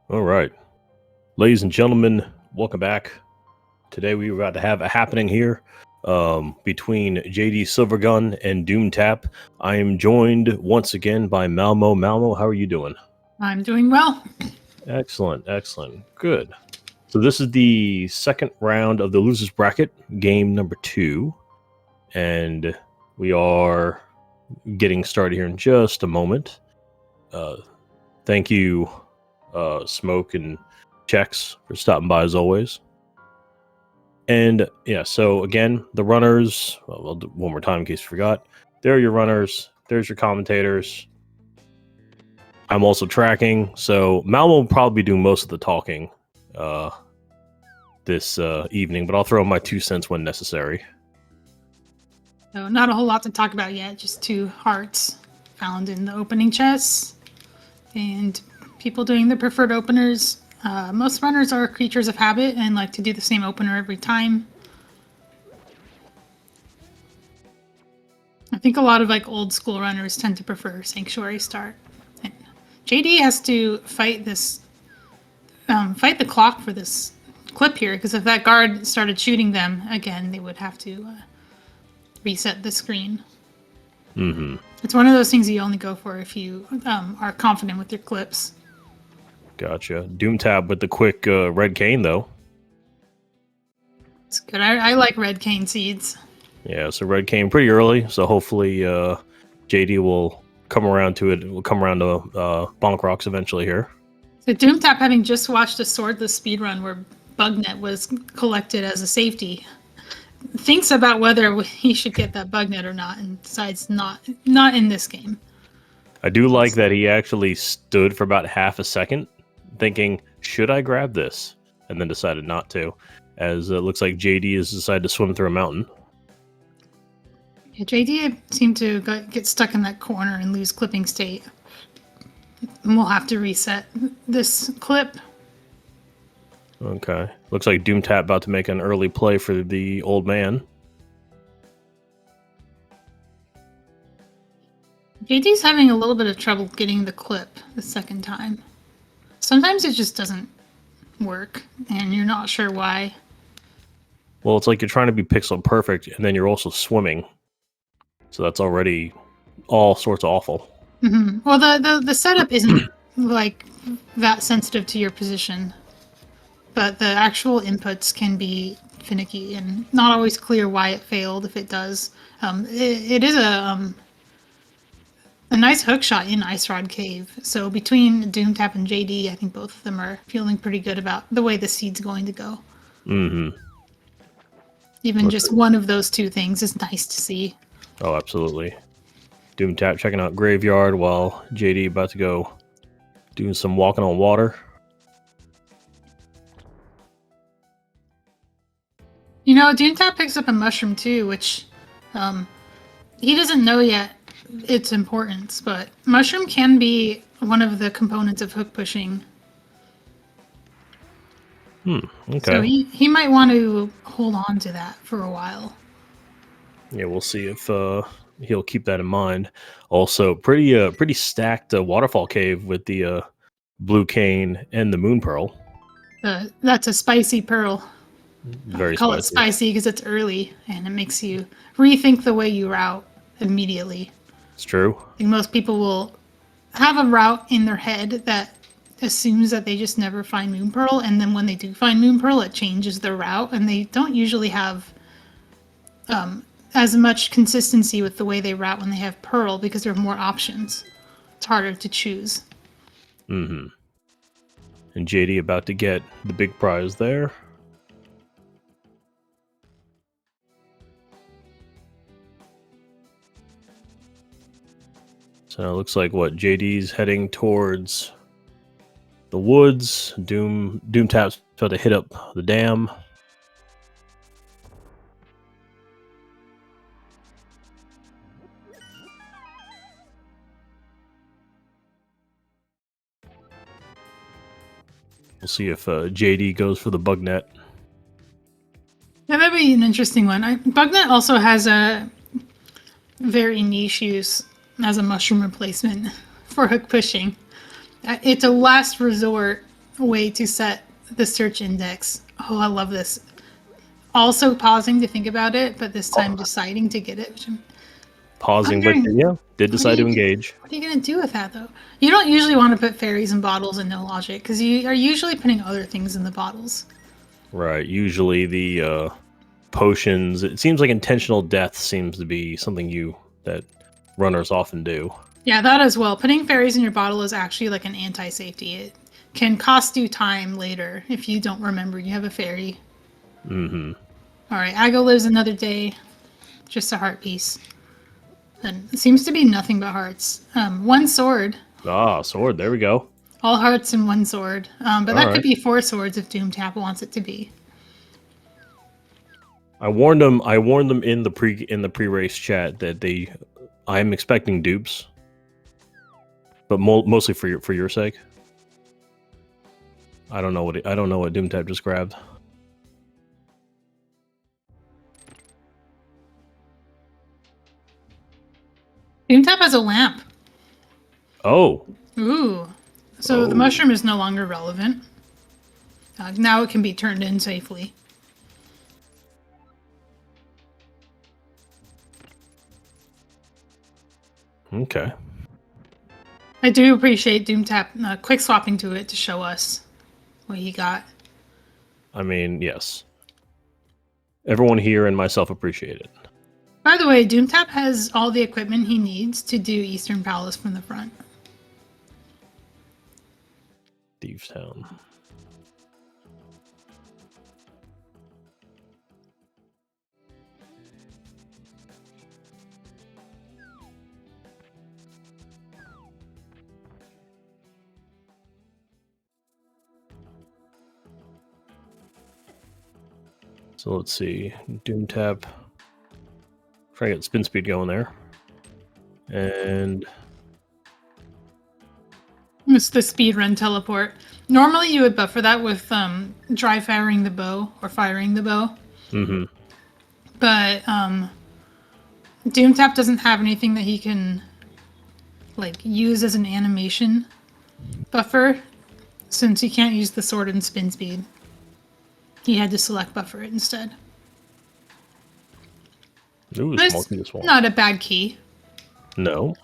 All right, ladies and gentlemen, welcome back. Today we're about to have a happening here between JDSilvergun and Doomtap. I am joined once again by Malmo. Malmo, how are you doing? I'm doing well. Excellent, excellent, good. So this is the second round of the losers bracket, game number 2, and we are getting started here in just a moment. Thank you, Smoke and Checks, for stopping by as always. And yeah, so again, the runners, I'll do one more time in case you forgot. There are your runners, there's your commentators. I'm also tracking, so Mal will probably be doing most of the talking this evening, but I'll throw in my 2 cents when necessary. So not a whole lot to talk about yet, just 2 hearts found in the opening chests. And people doing the preferred openers. Most runners are creatures of habit and like to do the same opener every time. I think a lot of like old school runners tend to prefer Sanctuary start. And JD has to fight this, fight the clock for this clip here, because if that guard started shooting them again, they would have to reset the screen. Mm-hmm. It's one of those things you only go for if you are confident with your clips. Gotcha. Doomtap with the quick red cane, though. It's good. I like red cane seeds. Yeah, so red cane pretty early, so hopefully JD will come around to it. We'll come around to Bonk Rocks eventually here. So Doomtap, having just watched a swordless speedrun where Bugnet was collected as a safety, thinks about whether he should get that Bugnet or not, and decides not in this game. I do like that he actually stood for about half a second thinking, should I grab this? And then decided not to, as it looks like JD has decided to swim through a mountain. Yeah, JD seemed to get stuck in that corner and lose clipping state. And we'll have to reset this clip. Okay. Looks like Doomtap about to make an early play for the old man. JD's having a little bit of trouble getting the clip the second time. Sometimes it just doesn't work, and you're not sure why. Well, it's like you're trying to be pixel perfect, and then you're also swimming. So that's already all sorts of awful. Mm-hmm. Well, the setup isn't like that sensitive to your position, but the actual inputs can be finicky and not always clear why it failed. If it does, it is a nice hook shot in Ice Rod Cave. So between Doomtap and JD, I think both of them are feeling pretty good about the way the seed's going to go. Mm-hmm. Even just one of those 2 things is nice to see. Oh, absolutely. Doomtap checking out Graveyard while JD about to go doing some walking on water. You know, Doomtap picks up a mushroom too, which he doesn't know yet its importance, but mushroom can be one of the components of hook pushing. Okay. So he might want to hold on to that for a while. Yeah, we'll see if he'll keep that in mind. Also, pretty stacked waterfall cave with the blue cane and the moon pearl. That's a spicy pearl. Very call spicy. it spicy because it's early and it makes you rethink the way you route immediately. It's true. I think most people will have a route in their head that assumes that they just never find moon pearl, and then when they do find moon pearl, it changes their route, and they don't usually have as much consistency with the way they route when they have pearl because there are more options. It's harder to choose. Mm-hmm. And JD about to get the big prize there. So it looks like what JD's heading towards the woods. Doomtap's about to hit up the dam. We'll see if JD goes for the bug net. Yeah, that'd be an interesting one. Bugnet also has a very niche use as a mushroom replacement for hook pushing. It's a last resort way to set the search index. Oh, I love this. Also pausing to think about it, but this time deciding to get it. Which I'm Pausing, but wondering, yeah, did decide to engage. what are you going to do with that, though? You don't usually want to put fairies in bottles and no logic, because you are usually putting other things in the bottles. Right. Usually the potions. It seems like intentional death seems to be something that runners often do. Yeah, that as well. Putting fairies in your bottle is actually like an anti-safety. It can cost you time later if you don't remember you have a fairy. Mm-hmm. All right, Ago lives another day. Just a heart piece. And it seems to be nothing but hearts. One sword. Ah, sword. There we go. All hearts and one sword. But that All could right. be 4 swords if Doomtap wants it to be. I warned them in the pre-race chat that I'm expecting dupes, but mostly for your sake. I don't know what Doomtap just grabbed. Doomtap has a lamp. Oh. Ooh. So the mushroom is no longer relevant. Now it can be turned in safely. Okay. I do appreciate Doomtap quick swapping to it to show us what he got. I mean, yes. Everyone here and myself appreciate it. By the way, Doomtap has all the equipment he needs to do Eastern Palace from the front. Thieves Town. So let's see. Doomtap. Try to get spin speed going there. And It's the speedrun teleport. Normally you would buffer that with dry firing the bow or firing the bow. mm-hmm. But Doomtap doesn't have anything that he can like use as an animation buffer, since he can't use the sword and spin speed. He had to select buffer it instead. Ooh, smoking this one. Not a bad key. No.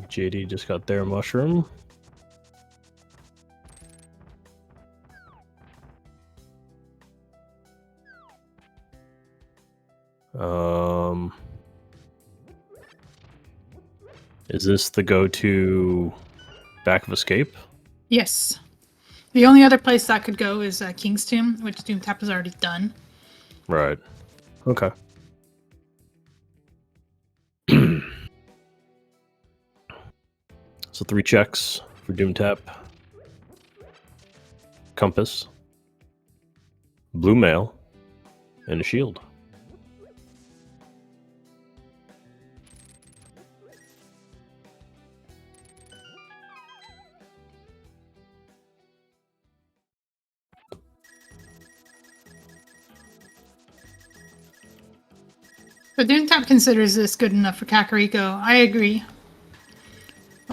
JD just got their mushroom. Is this the go-to back of escape? Yes. The only other place that could go is King's Tomb, which Doomtap has already done. Right. Okay. So 3 checks for Doomtap. Compass. Blue mail. And a shield. But Doomtap considers this good enough for Kakariko. I agree.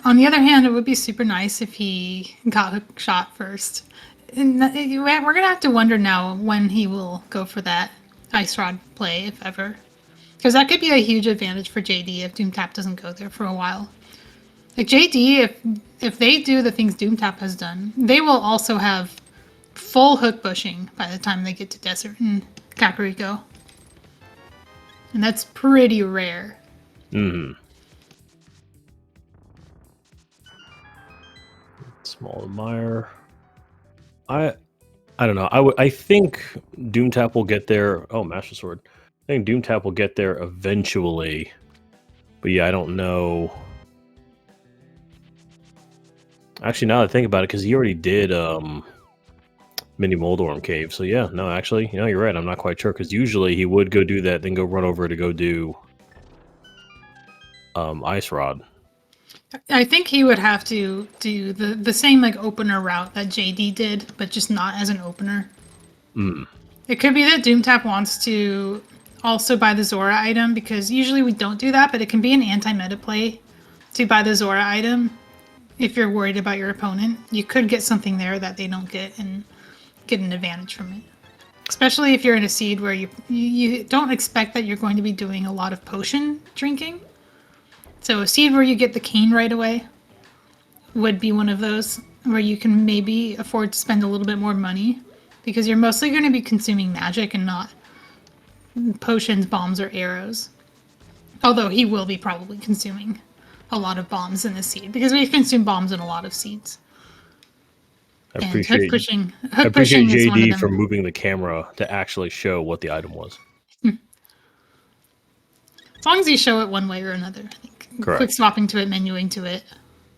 On the other hand, it would be super nice if he got a shot first. And we're going to have to wonder now when he will go for that Ice Rod play, if ever. Because that could be a huge advantage for JD if Doomtap doesn't go there for a while. Like JD, if they do the things Doomtap has done, they will also have full hook bushing by the time they get to Desert and Kakariko. And that's pretty rare. Mm-hmm. Small admire. I don't know. I think Doomtap will get there. Oh, Master Sword. I think Doomtap will get there eventually. But yeah, I don't know. Actually, now that I think about it, because he already did Mini Moldorm Cave. So yeah, no, actually, you're right. I'm not quite sure, because usually he would go do that, then go run over to go do Ice Rod. I think he would have to do the same like opener route that JD did, but just not as an opener. Mm. It could be that Doomtap wants to also buy the Zora item, because usually we don't do that, but it can be an anti-meta play to buy the Zora item if you're worried about your opponent. You could get something there that they don't get and get an advantage from it. Especially if you're in a seed where you don't expect that you're going to be doing a lot of potion drinking. So a seed where you get the cane right away would be one of those where you can maybe afford to spend a little bit more money, because you're mostly going to be consuming magic and not potions, bombs, or arrows. Although he will be probably consuming a lot of bombs in the seed, because we've consumed bombs in a lot of seeds. I And hook pushing is one of JD them. for moving the camera to actually show what the item was. As long as you show it one way or another, I think. Correct. Quick swapping to it, menuing to it.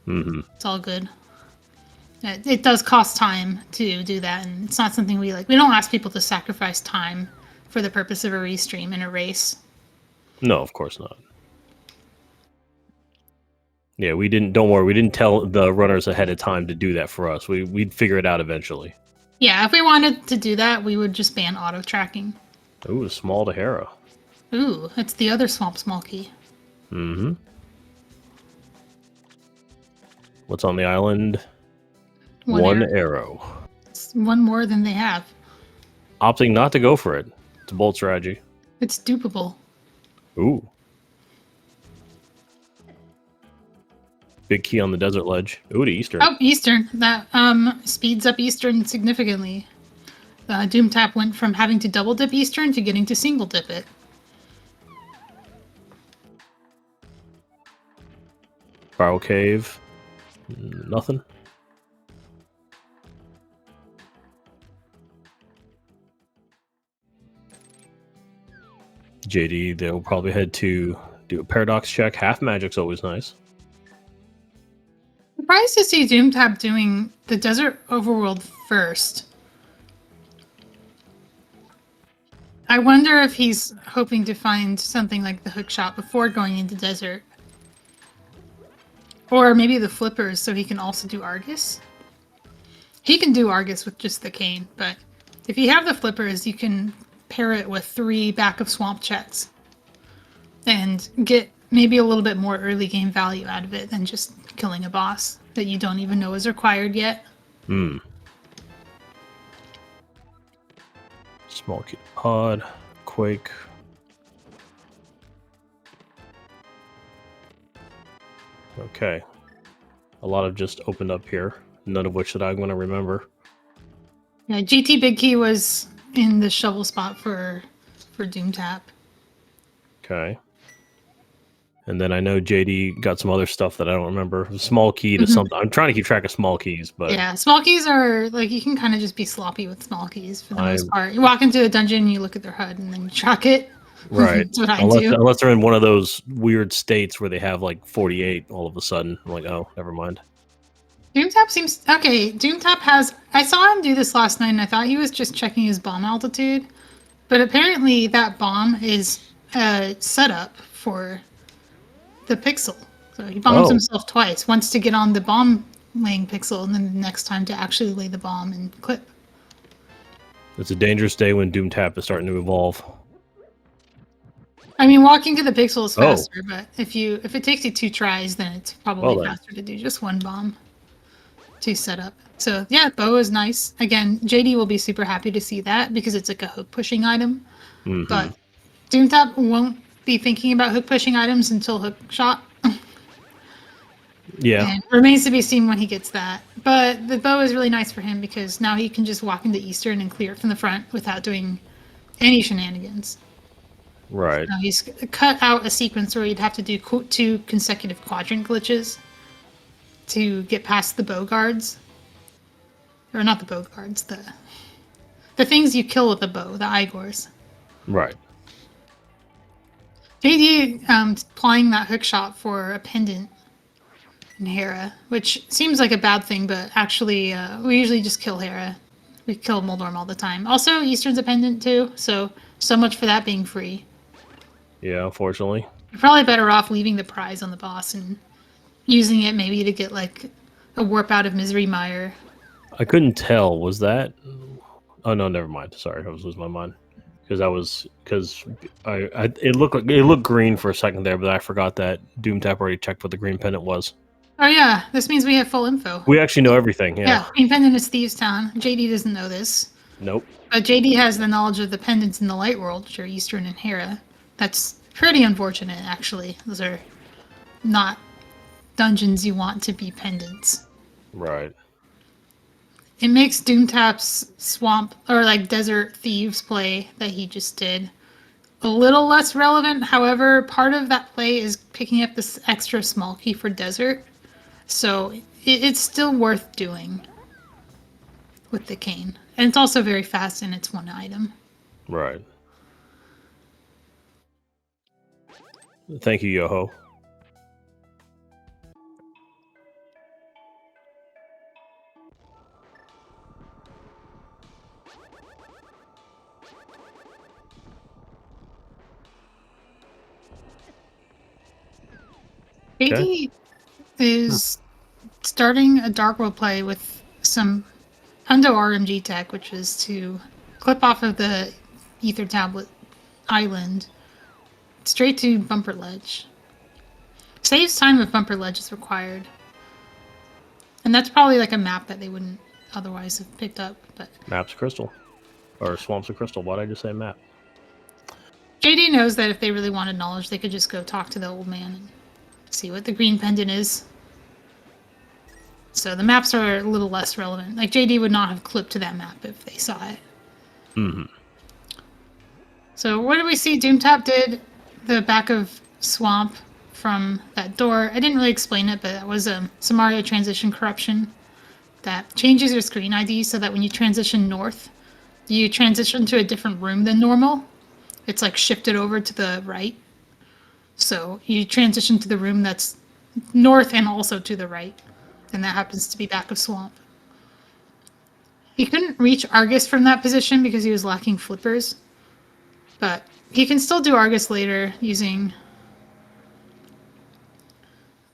Mm-hmm. It's all good. It does cost time to do that, and it's not something we like. We don't ask people to sacrifice time for the purpose of a restream in a race. No, of course not. Yeah, we didn't. Don't worry, we didn't tell the runners ahead of time to do that for us. We'd figure it out eventually. Yeah, if we wanted to do that, we would just ban auto tracking. Ooh, small to Hera. Ooh, it's the other swamp small key. Mm-hmm. What's on the island? One arrow. It's one more than they have. Opting not to go for it. It's a bold strategy. It's dupable. Ooh. Big key on the desert ledge. Ooh, to Eastern. Oh, Eastern. That speeds up Eastern significantly. Doomtap went from having to double dip Eastern to getting to single dip it. Spiral Cave. Nothing. JD, they'll probably head to do a paradox check. Half magic's always nice. Surprised to see Doomtap doing the desert overworld first. I wonder if he's hoping to find something like the hook shot before going into desert. Or maybe the flippers, so he can also do Argus. He can do Argus with just the cane, but if you have the flippers, you can pair it with 3 back of swamp checks and get maybe a little bit more early game value out of it than just killing a boss that you don't even know is required yet. Hmm. Small key pod, Quake. Okay. A lot have just opened up here, none of which that I'm going to remember. Yeah, GT Big Key was in the shovel spot for Doomtap. Okay. And then I know JD got some other stuff that I don't remember. Small key to something. I'm trying to keep track of small keys, but yeah, small keys are like you can kind of just be sloppy with small keys for the most part. You walk into a dungeon, you look at their HUD, and then you track it. Right. That's what I do. Unless they're in one of those weird states where they have like 48 all of a sudden. I'm like, oh, never mind. Doomtap seems okay. Doomtap has. I saw him do this last night, and I thought he was just checking his bomb altitude, but apparently that bomb is set up for the pixel. So he bombs himself twice. Once to get on the bomb laying pixel, and then the next time to actually lay the bomb and clip. It's a dangerous day when Doomtap is starting to evolve. I mean, walking to the pixel is faster, but if it takes you 2 tries, then it's probably faster to do just 1 bomb to set up. So yeah, bow is nice. Again, JD will be super happy to see that because it's like a hook pushing item. But Doomtap won't be thinking about hook pushing items until hook shot. Yeah. And remains to be seen when he gets that. But the bow is really nice for him because now he can just walk into Eastern and clear it from the front without doing any shenanigans. Right. Now he's cut out a sequence where you'd have to do 2 consecutive quadrant glitches to get past the bow guards. Or not the bow guards, the things you kill with the bow, the Igors. Right. JD applying that hook shot for a pendant in Hera, which seems like a bad thing, but actually we usually just kill Hera. We kill Moldorm all the time. Also, Eastern's a pendant too, so much for that being free. Yeah, unfortunately. You're probably better off leaving the prize on the boss and using it maybe to get like a warp out of Misery Mire. I couldn't tell. Was that? Oh no, never mind. Sorry, I was losing my mind. because it looked green for a second there, but I forgot that Doomtap already checked what the green pendant was. Oh yeah, this means we have full info. We actually know everything. Yeah. Green pendant is Thieves Town. JD doesn't know this. Nope. But JD has the knowledge of the pendants in the light world, which are Eastern and Hera. That's pretty unfortunate, actually. Those are not dungeons you want to be pendants. Right. It makes Doomtap's swamp or like desert thieves play that he just did a little less relevant. However, part of that play is picking up this extra small key for desert, so it's still worth doing with the cane. And it's also very fast and it's one item. Right. Thank you, Yoho. JD is starting a Dark World play with some Hundo RMG tech, which is to clip off of the Ether Tablet Island straight to Bumper Ledge. Saves time if Bumper Ledge is required. And that's probably like a map that they wouldn't otherwise have picked up. But Maps of Crystal. Or Swamps of Crystal. Why did I just say map? JD knows that if they really wanted knowledge, they could just go talk to the old man and see what the green pendant is. So the maps are a little less relevant. Like, JD would not have clipped to that map if they saw it. Mm-hmm. So what did we see? Doomtap did the back of Swamp from that door. I didn't really explain it, but that was a Samaria transition corruption that changes your screen ID so that when you transition north, you transition to a different room than normal. It's like shifted over to the right. So you transition to the room that's north and also to the right. And that happens to be back of Swamp. He couldn't reach Argus from that position because he was lacking flippers. But he can still do Argus later using...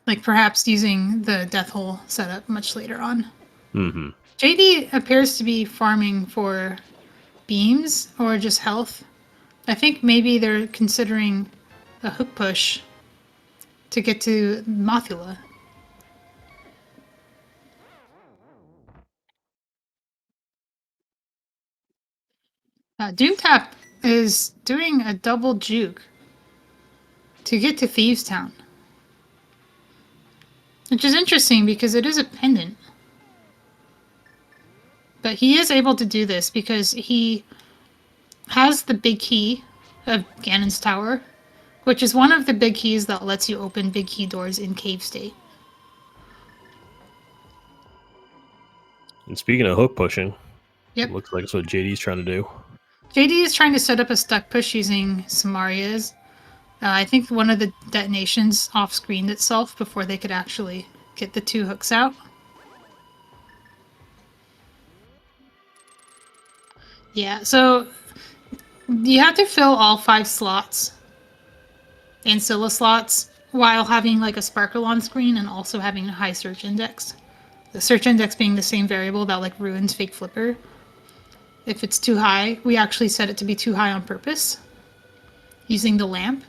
like perhaps using the Death Hole setup much later on. Mm-hmm. JD appears to be farming for beams or just health. I think maybe they're considering a hook push to get to Mothula. Doomtap is doing a double juke to get to Thieves Town. Which is interesting because it is a pendant. But he is able to do this because he has the big key of Ganon's Tower, which is one of the big keys that lets you open big key doors in Cave State. And speaking of hook pushing, Yep. Looks like it's what JD's trying to do. JD is trying to set up a stuck push using Samaria's. I think one of the detonations off-screened itself before they could actually get the two hooks out. Yeah, so you have to fill all 5 slots and Scylla slots while having like a sparkle on screen and also having a high search index. The search index being the same variable that like ruins fake flipper. If it's too high, we actually set it to be too high on purpose using the lamp.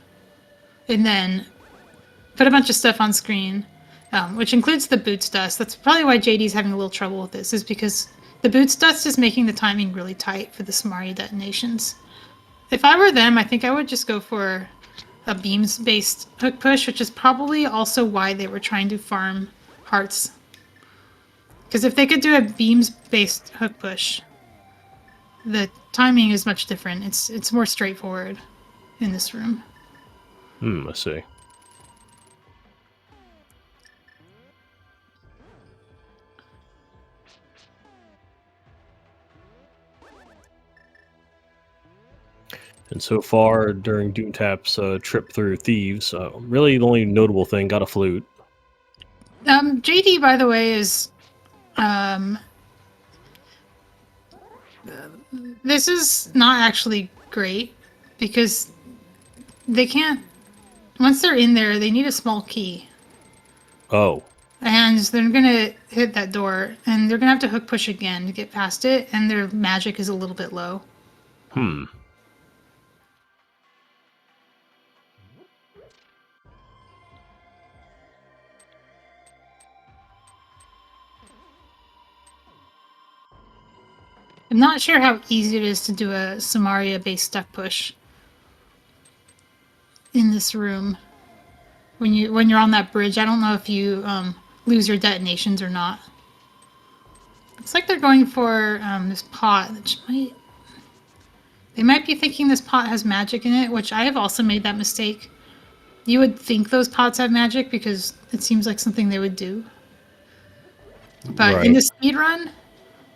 And then put a bunch of stuff on screen, which includes the boots dust. That's probably why JD's having a little trouble with this, is because the boots dust is making the timing really tight for the Samaria detonations. If I were them, I think I would just go for a beams-based hook push, which is probably also why they were trying to farm hearts. Because if they could do a beams-based hook push, the timing is much different. It's more straightforward in this room. I see. And so far, during Doomtap's trip through Thieves, really the only notable thing, got a flute. JD, by the way, is... this is not actually great, because they can't... Once they're in there, they need a small key. Oh. And they're going to hit that door, and they're going to have to hook push again to get past it, and their magic is a little bit low. I'm not sure how easy it is to do a Samaria-based duck push in this room. When you're on that bridge, I don't know if you lose your detonations or not. Looks like they're going for this pot, which might... They might be thinking this pot has magic in it, which I have also made that mistake. You would think those pots have magic because it seems like something they would do. But in the speedrun,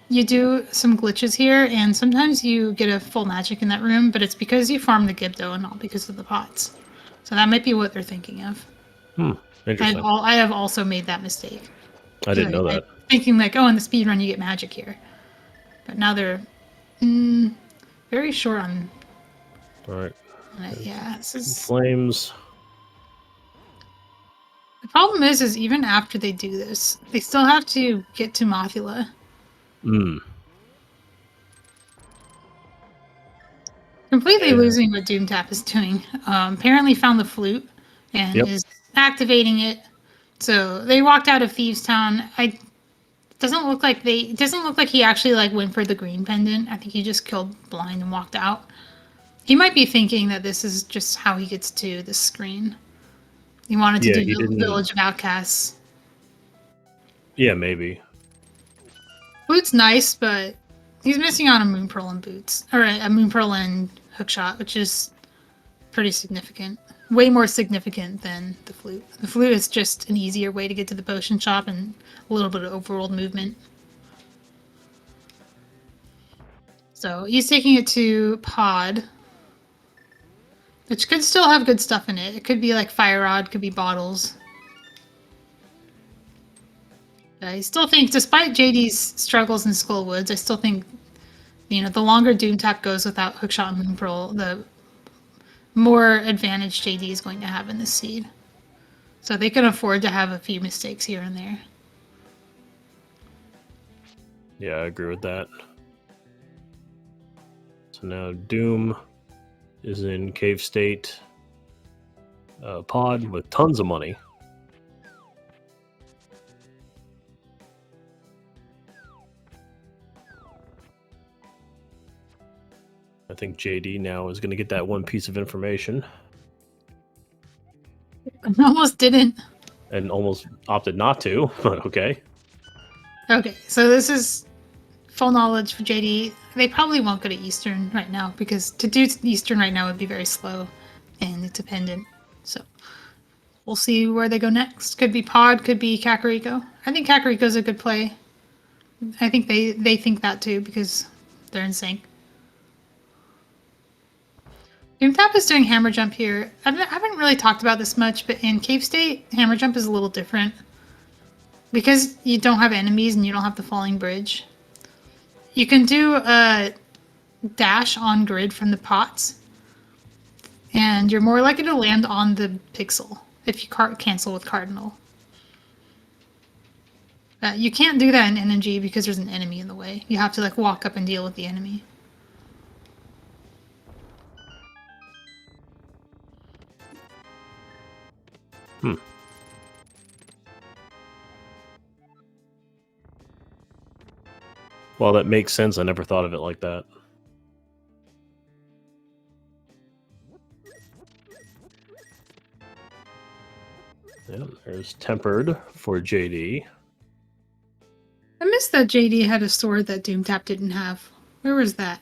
you do some glitches here, and sometimes you get a full magic in that room, but it's because you farm the Gibdo and not because of the pots. So that might be what they're thinking of. Interesting. I have also made that mistake. I didn't know that. Thinking like, oh, in the speedrun you get magic here. But now they're very short on... Alright. Yeah, this is... Flames. The problem is even after they do this, they still have to get to Mothula. Completely losing what Doomtap is doing. Apparently found the flute and is activating it. So they walked out of Thieves Town. It doesn't look like he actually like went for the green pendant. I think he just killed Blind and walked out. He might be thinking that this is just how he gets to the screen. He wanted to do Village of Outcasts. Yeah, maybe. Blute's nice, but he's missing on a Moon Pearl and Boots. Or a Moon Pearl and Hookshot, which is pretty significant. Way more significant than the Flute. The Flute is just an easier way to get to the potion shop and a little bit of overworld movement. So he's taking it to Pod, which could still have good stuff in it. It could be like Fire Rod, could be bottles. I still think, despite JD's struggles in Skullwoods, I still think, the longer Doomtap goes without Hookshot and Moonpearl, the more advantage JD is going to have in this seed. So they can afford to have a few mistakes here and there. Yeah, I agree with that. So now Doom is in Cave State Pod with tons of money. I think JD now is going to get that one piece of information. I almost didn't. And almost opted not to, but okay. Okay, so this is full knowledge for JD. They probably won't go to Eastern right now, because to do Eastern right now would be very slow and it's dependent. So we'll see where they go next. Could be Pod, could be Kakariko. I think Kakariko's a good play. I think they think that too, because they're in sync. Doomtap is doing hammer jump here. I haven't really talked about this much, but in Cave State, hammer jump is a little different. Because you don't have enemies and you don't have the falling bridge. You can do a dash on grid from the pots. And you're more likely to land on the pixel if you cancel with Cardinal. You can't do that in energy because there's an enemy in the way. You have to like walk up and deal with the enemy. Well, that makes sense. I never thought of it like that. Yeah, there's Tempered for JD. I missed that JD had a sword that Doomtap didn't have. Where was that?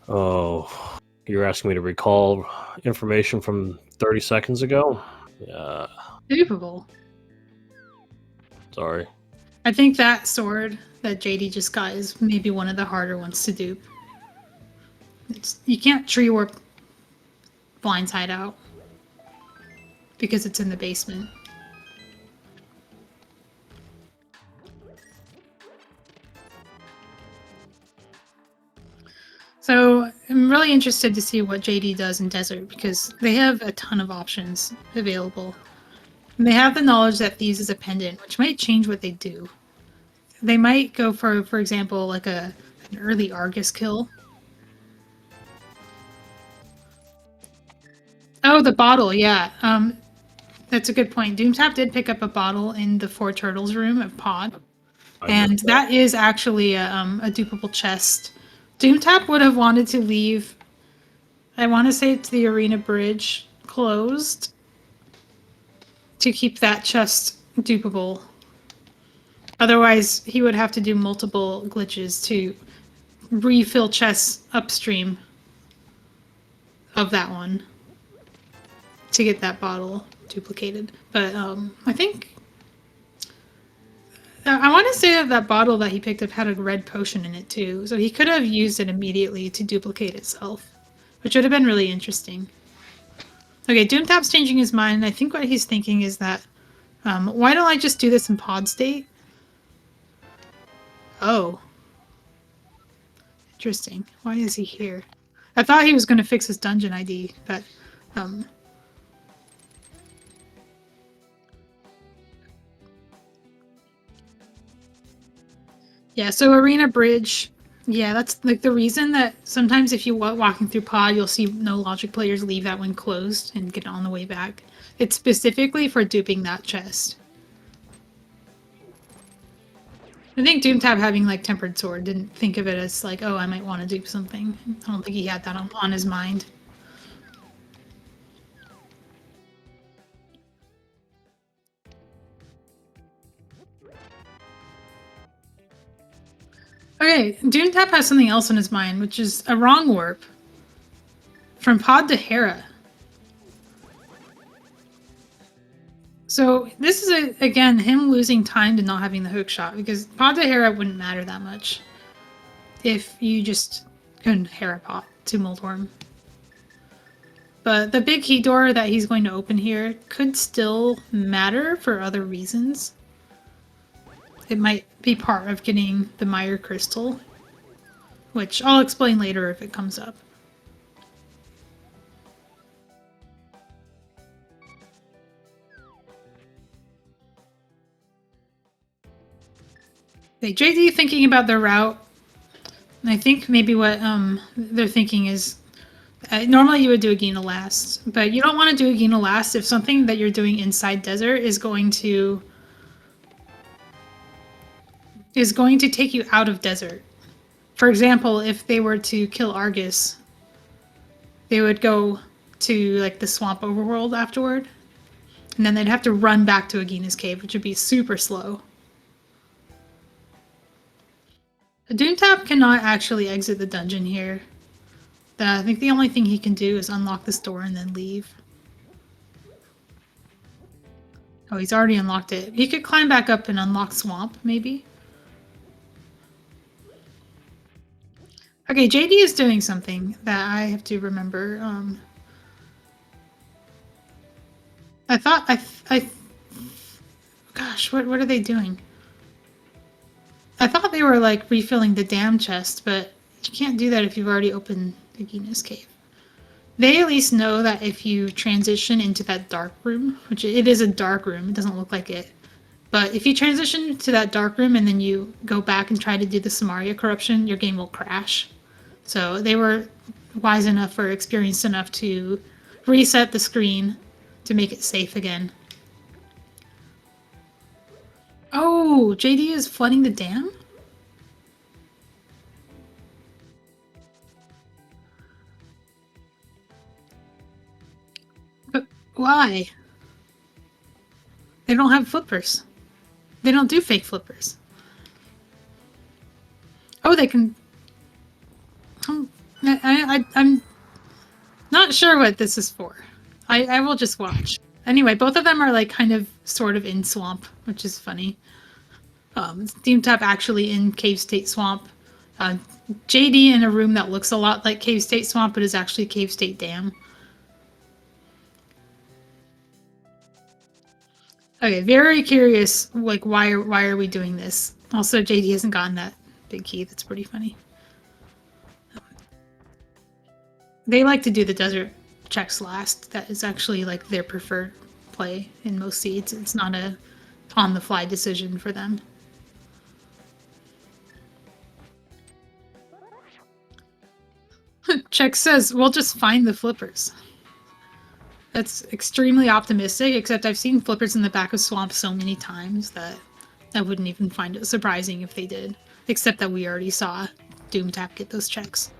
Oh, you're asking me to recall information from 30 seconds ago? Yeah. Doopable. Sorry. I think that sword that JD just got is maybe one of the harder ones to dupe. You can't tree warp Blind's hideout because it's in the basement. So I'm really interested to see what JD does in Desert because they have a ton of options available. And they have the knowledge that Thieves is a pendant, which might change what they do. They might go for example, like an early Argus kill. Oh, the bottle, yeah. That's a good point. Doomtap did pick up a bottle in the Four Turtles room of Pod. And that is actually a dupable chest. Doomtap would have wanted to leave, I want to say it's the arena bridge closed to keep that chest dupable. Otherwise, he would have to do multiple glitches to refill chests upstream of that one to get that bottle duplicated. But I think I want to say that that bottle that he picked up had a red potion in it too, so he could have used it immediately to duplicate itself, which would have been really interesting. Okay, Doomtap's changing his mind. I think what he's thinking is that, why don't I just do this in pod state? Oh. Interesting. Why is he here? I thought he was going to fix his dungeon ID, but, yeah, so Arena Bridge, yeah, that's like the reason that sometimes if you walking through pod, you'll see no logic players leave that one closed and get on the way back. It's specifically for duping that chest. I think Doomtap having like Tempered Sword didn't think of it as like, oh, I might want to dupe something. I don't think he had that on his mind. Okay, Doomtap has something else on his mind, which is a wrong warp from Pod to Hera. So this is, again, him losing time to not having the hook shot, because Pod to Hera wouldn't matter that much if you just couldn't Hera pot to Moldworm. But the big key door that he's going to open here could still matter for other reasons. It might be part of getting the Mire Crystal, which I'll explain later if it comes up. Okay, JD thinking about their route. And I think maybe what they're thinking is, normally you would do a Gina last, but you don't want to do a Gina last if something that you're doing inside desert is going to take you out of desert. For example, if they were to kill Argus, they would go to like the swamp overworld afterward, and then they'd have to run back to Agina's cave, which would be super slow. Doomtap cannot actually exit the dungeon here. I think the only thing he can do is unlock this door and then leave. Oh, he's already unlocked it. He could climb back up and unlock Swamp, maybe. Okay, JD is doing something that I have to remember. I thought gosh, what are they doing? I thought they were like refilling the dam chest, but you can't do that if you've already opened Agina's cave. They at least know that if you transition into that dark room, which it is a dark room, it doesn't look like it, but if you transition to that dark room and then you go back and try to do the Samaria corruption, your game will crash. So they were wise enough or experienced enough to reset the screen to make it safe again. Oh, JD is flooding the dam? But why? They don't have flippers. They don't do fake flippers. Oh, they can... I'm not sure what this is for. I will just watch. Anyway, both of them are like kind of sort of in swamp, which is funny. Doomtap actually in Cave State Swamp. JD in a room that looks a lot like Cave State Swamp, but is actually Cave State Dam. Okay, very curious, like why are we doing this? Also, JD hasn't gotten that big key. That's pretty funny. They like to do the desert checks last. That is actually like their preferred play in most seeds. It's not a on-the-fly decision for them. Check says, we'll just find the flippers. That's extremely optimistic, except I've seen flippers in the back of swamp so many times that I wouldn't even find it surprising if they did, except that we already saw Doomtap get those checks.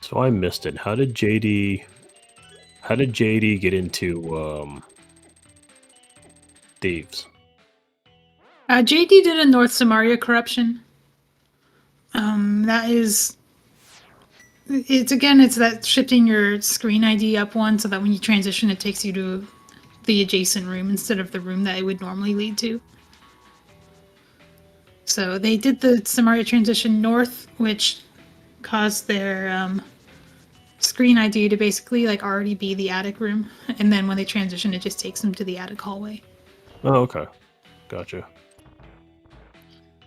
So I missed it. How did JD get into thieves? JD did a North Samaria corruption. That is, it's that shifting your screen ID up one so that when you transition, it takes you to the adjacent room instead of the room that it would normally lead to. So they did the Samaria transition north, which caused their screen ID to basically like already be the attic room, and then when they transition, it just takes them to the attic hallway. Oh, okay, gotcha.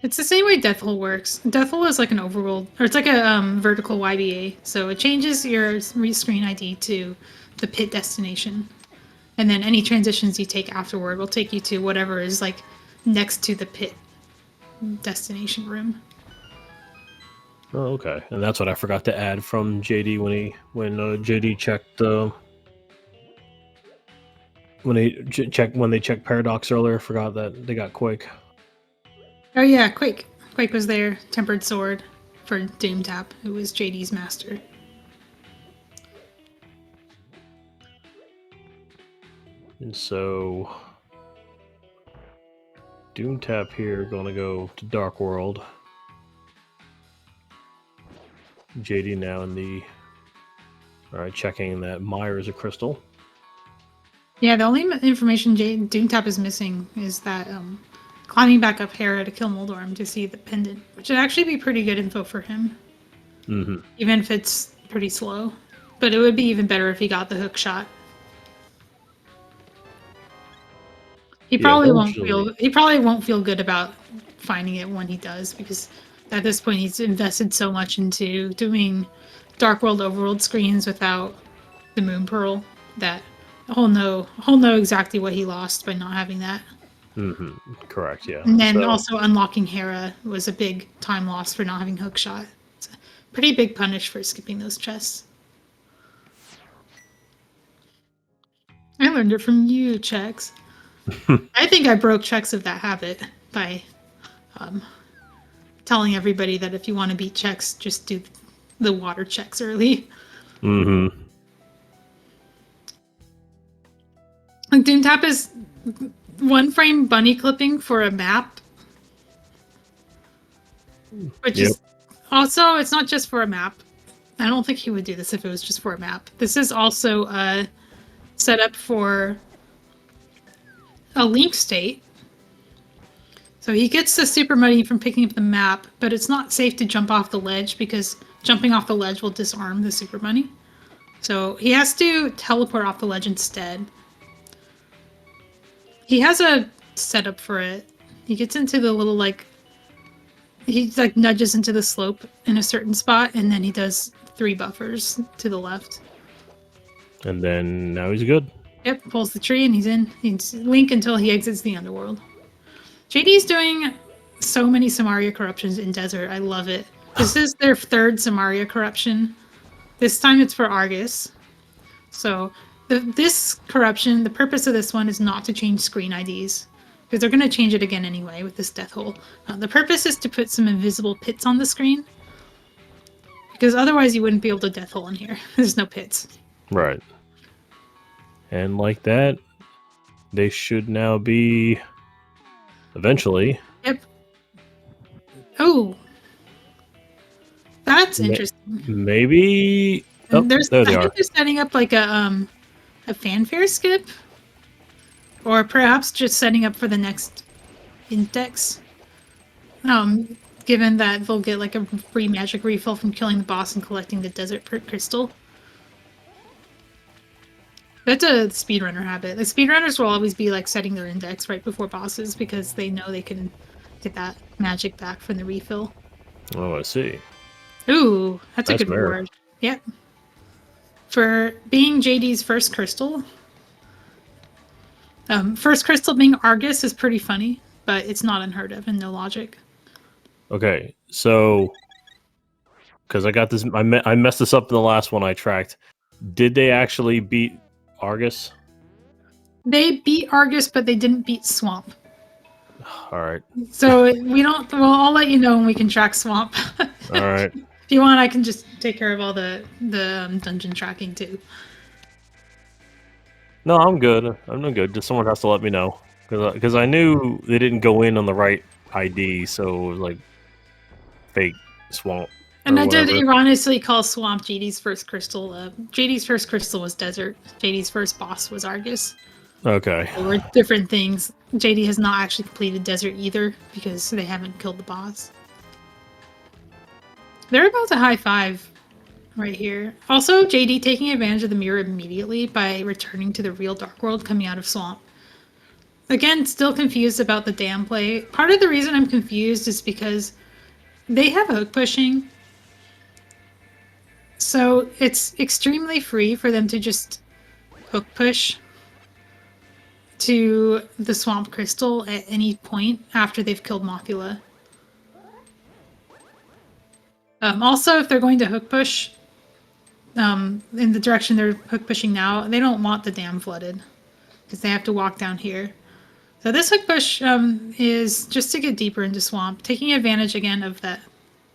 It's the same way Death Hole works. Death Hole is like an overworld, or it's like a vertical YBA. So it changes your screen ID to the pit destination, and then any transitions you take afterward will take you to whatever is like next to the pit destination room. Oh, okay, and that's what I forgot to add from JD when JD checked when they checked Paradox earlier. I forgot that they got Quake. Oh yeah, Quake. Quake was there. Tempered Sword for Doomtap, who was JD's master. And so Doomtap here gonna go to Dark World. JD now in the checking that Meyer is a crystal. Yeah, the only information Doomtap is missing is that climbing back up Hera to kill Moldorm to see the pendant, which would actually be pretty good info for him. Mm-hmm. Even if it's pretty slow. But it would be even better if he got the hook shot. He probably won't feel good about finding it when he does, because at this point he's invested so much into doing Dark World Overworld screens without the Moon Pearl that he'll know exactly what he lost by not having that. Mm-hmm. Correct, yeah. And then also unlocking Hera was a big time loss for not having hookshot. It's a pretty big punish for skipping those chests. I learned it from you, Chex. I think I broke Chex of that habit by telling everybody that if you want to beat Chex, just do the water checks early. Mm-hmm. Like Doomtap is one frame bunny clipping for a map. Which is also, it's not just for a map. I don't think he would do this if it was just for a map. This is also a setup for a link state. So he gets the super money from picking up the map, but it's not safe to jump off the ledge because jumping off the ledge will disarm the super money. So he has to teleport off the ledge instead. He has a setup for it. He gets into the little he nudges into the slope in a certain spot, and then he does 3 buffers to the left. And then now he's good. Yep, pulls the tree and he's in. He's Link until he exits the underworld. JD's doing so many Samaria corruptions in Desert. I love it. This is their 3rd Samaria corruption. This time it's for Argus. So this corruption, the purpose of this one is not to change screen IDs, because they're going to change it again anyway with this Death Hole. The purpose is to put some invisible pits on the screen, Because otherwise you wouldn't be able to death hole in here. There's no pits. Right. And like that, they should now be eventually. Yep. Oh, that's interesting. Maybe. Oh, And there's, there they I are. think they're setting up like a fanfare skip, or perhaps just setting up for the next index. Given that they'll get like a free magic refill from killing the boss and collecting the desert crystal. That's a speedrunner habit. The speedrunners will always be like setting their index right before bosses because they know they can get that magic back from the refill. Oh, I see. Ooh, that's Nice a good mirror. reward. Yep. For being JD's first crystal. First crystal being Argus is pretty funny, but it's not unheard of and no logic. Okay, so because I got this, I messed this up in the last one I tracked. Did they actually beat Argus? They beat Argus, but they didn't beat Swamp. All right. So we don't. Well, I'll let you know when we can track Swamp. All right. If you want, I can just take care of all the dungeon tracking too. No, I'm good. I'm not good. Just someone has to let me know because I knew they didn't go in on the right ID, so it was like fake swamp. And I whatever. did ironically call Swamp JD's first crystal. JD's first crystal was Desert. JD's first boss was Argus. Okay. They were different things. JD has not actually completed Desert either because they haven't killed the boss. They're about to high five right here. Also, JD taking advantage of the mirror immediately by returning to the real Dark World coming out of Swamp. Again, still confused about the dam play. Part of the reason I'm confused is because they have hook pushing. So it's extremely free for them to just hook push to the Swamp Crystal at any point after they've killed Mothula. Also, if they're going to hook push in the direction they're hook pushing now, they don't want the dam flooded because they have to walk down here. So this hook push is just to get deeper into Swamp, taking advantage again of that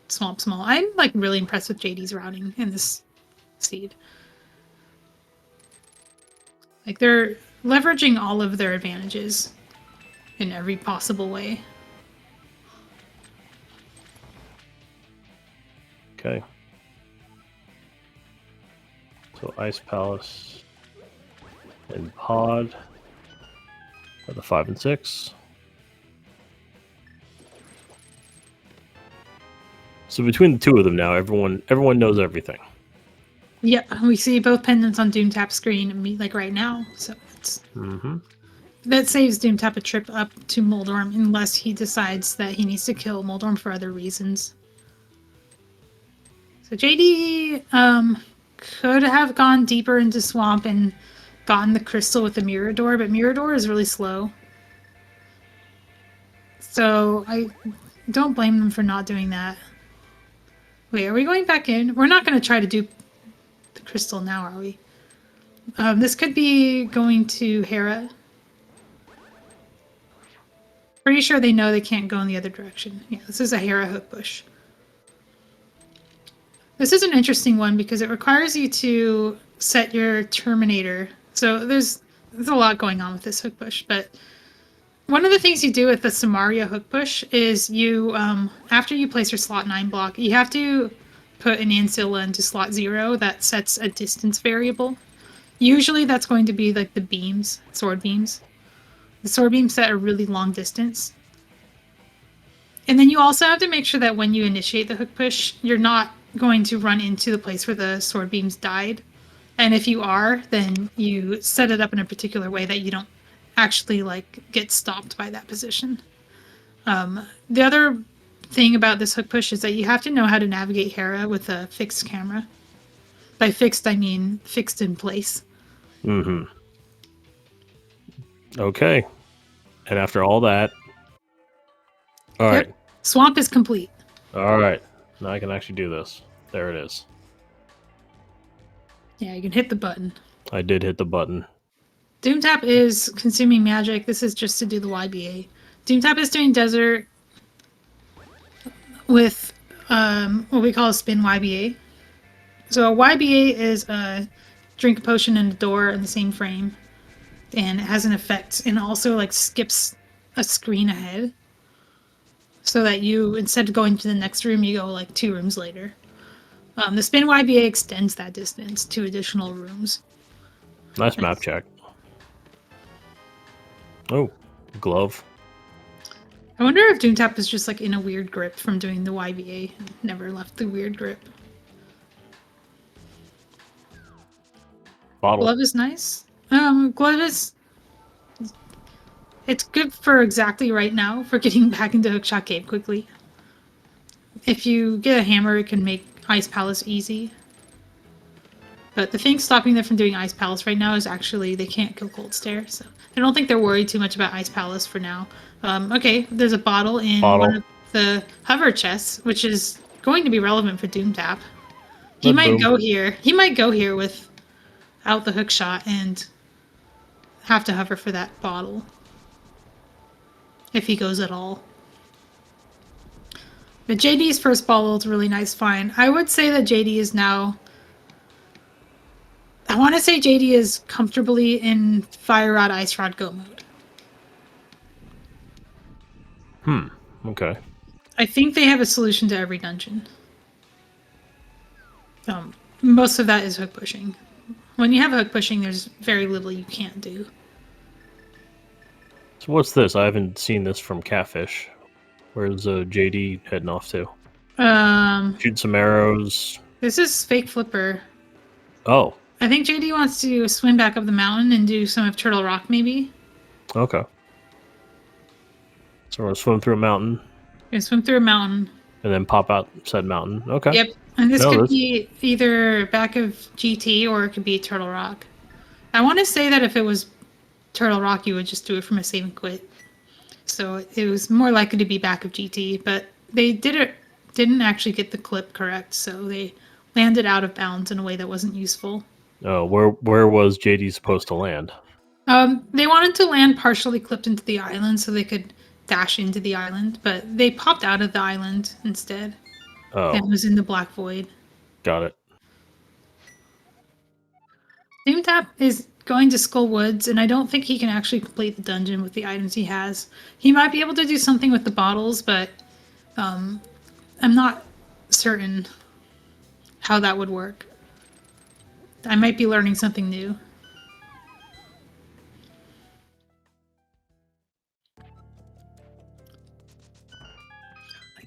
Swamp Small. I'm like really impressed with JD's routing in this seed. Like they're leveraging all of their advantages in every possible way. Okay. So Ice Palace and Pod are the 5 and 6. So between the two of them now, everyone knows everything. Yep, we see both pendants on Doomtap screen like right now, so it's that saves Doomtap a trip up to Moldorm unless he decides that he needs to kill Moldorm for other reasons. So JD could have gone deeper into Swamp and gotten the crystal with the Mirador, but Mirador is really slow. So I don't blame them for not doing that. Wait, are we going back in? We're not going to try to do the crystal now, are we? This could be going to Hera. Pretty sure they know they can't go in the other direction. Yeah, this is a Hera hook push. This is an interesting one because it requires you to set your Terminator. So there's a lot going on with this hook push, but one of the things you do with the Samaria hook push is you, after you place your slot 9 block, you have to put an Ancilla into slot 0 that sets a distance variable. Usually that's going to be like the beams, sword beams. The sword beams set a really long distance. And then you also have to make sure that when you initiate the hook push, you're not going to run into the place where the sword beams died. And if you are, then you set it up in a particular way that you don't actually like get stopped by that position. The other thing about this hook push is that you have to know how to navigate Hera with a fixed camera. By fixed, I mean fixed in place. Okay. And after all that, all right. Yep. Swamp is complete. All right. Now I can actually do this. There it is. Yeah, you can hit the button. I did hit the button. Doomtap is consuming magic. This is just to do the YBA. Doomtap is doing desert with what we call a spin YBA. So a YBA is a drink a potion and a door in the same frame, and it has an effect, and also like skips a screen ahead, so that you instead of going to the next room, you go like 2 rooms later. The spin YBA extends that distance to additional rooms. Nice map check. Oh, glove. I wonder if Doomtap is just like in a weird grip from doing the YBA and never left the weird grip. Bottle. Glove is nice. Glove is... It's good for exactly right now for getting back into Hookshot Cave quickly. If you get a hammer, it can make Ice Palace easy. But the thing stopping them from doing Ice Palace right now is actually they can't kill Cold Stare, so I don't think they're worried too much about Ice Palace for now. Okay, there's a bottle in one of the hover chests, which is going to be relevant for Doomtap. He might go here. He might go here without the hook shot and have to hover for that bottle. If he goes at all. But JD's first bottle is a really nice find. I would say that JD is now... I want to say JD is comfortably in Fire Rod, Ice Rod, Go mode. Okay. I think they have a solution to every dungeon. Most of that is hook pushing. When you have hook pushing, there's very little you can't do. So what's this? I haven't seen this from Catfish. Where's JD heading off to? Shoot some arrows. This is Fake Flipper. Oh. I think JD wants to swim back up the mountain and do some of Turtle Rock, maybe. Okay. So we're gonna swim through a mountain. You're gonna swim through a mountain. And then pop out said mountain. Okay. Yep. And this could be either back of GT or it could be Turtle Rock. I want to say that if it was Turtle Rock, you would just do it from a save and quit. So it was more likely to be back of GT, but they didn't actually get the clip correct, so they landed out of bounds in a way that wasn't useful. Oh, where was JD supposed to land? They wanted to land partially clipped into the island so they could dash into the island, but they popped out of the island instead. Oh. It was in the Black Void. Got it. Doomtap is going to Skull Woods, and I don't think he can actually complete the dungeon with the items he has. He might be able to do something with the bottles, but I'm not certain how that would work. I might be learning something new.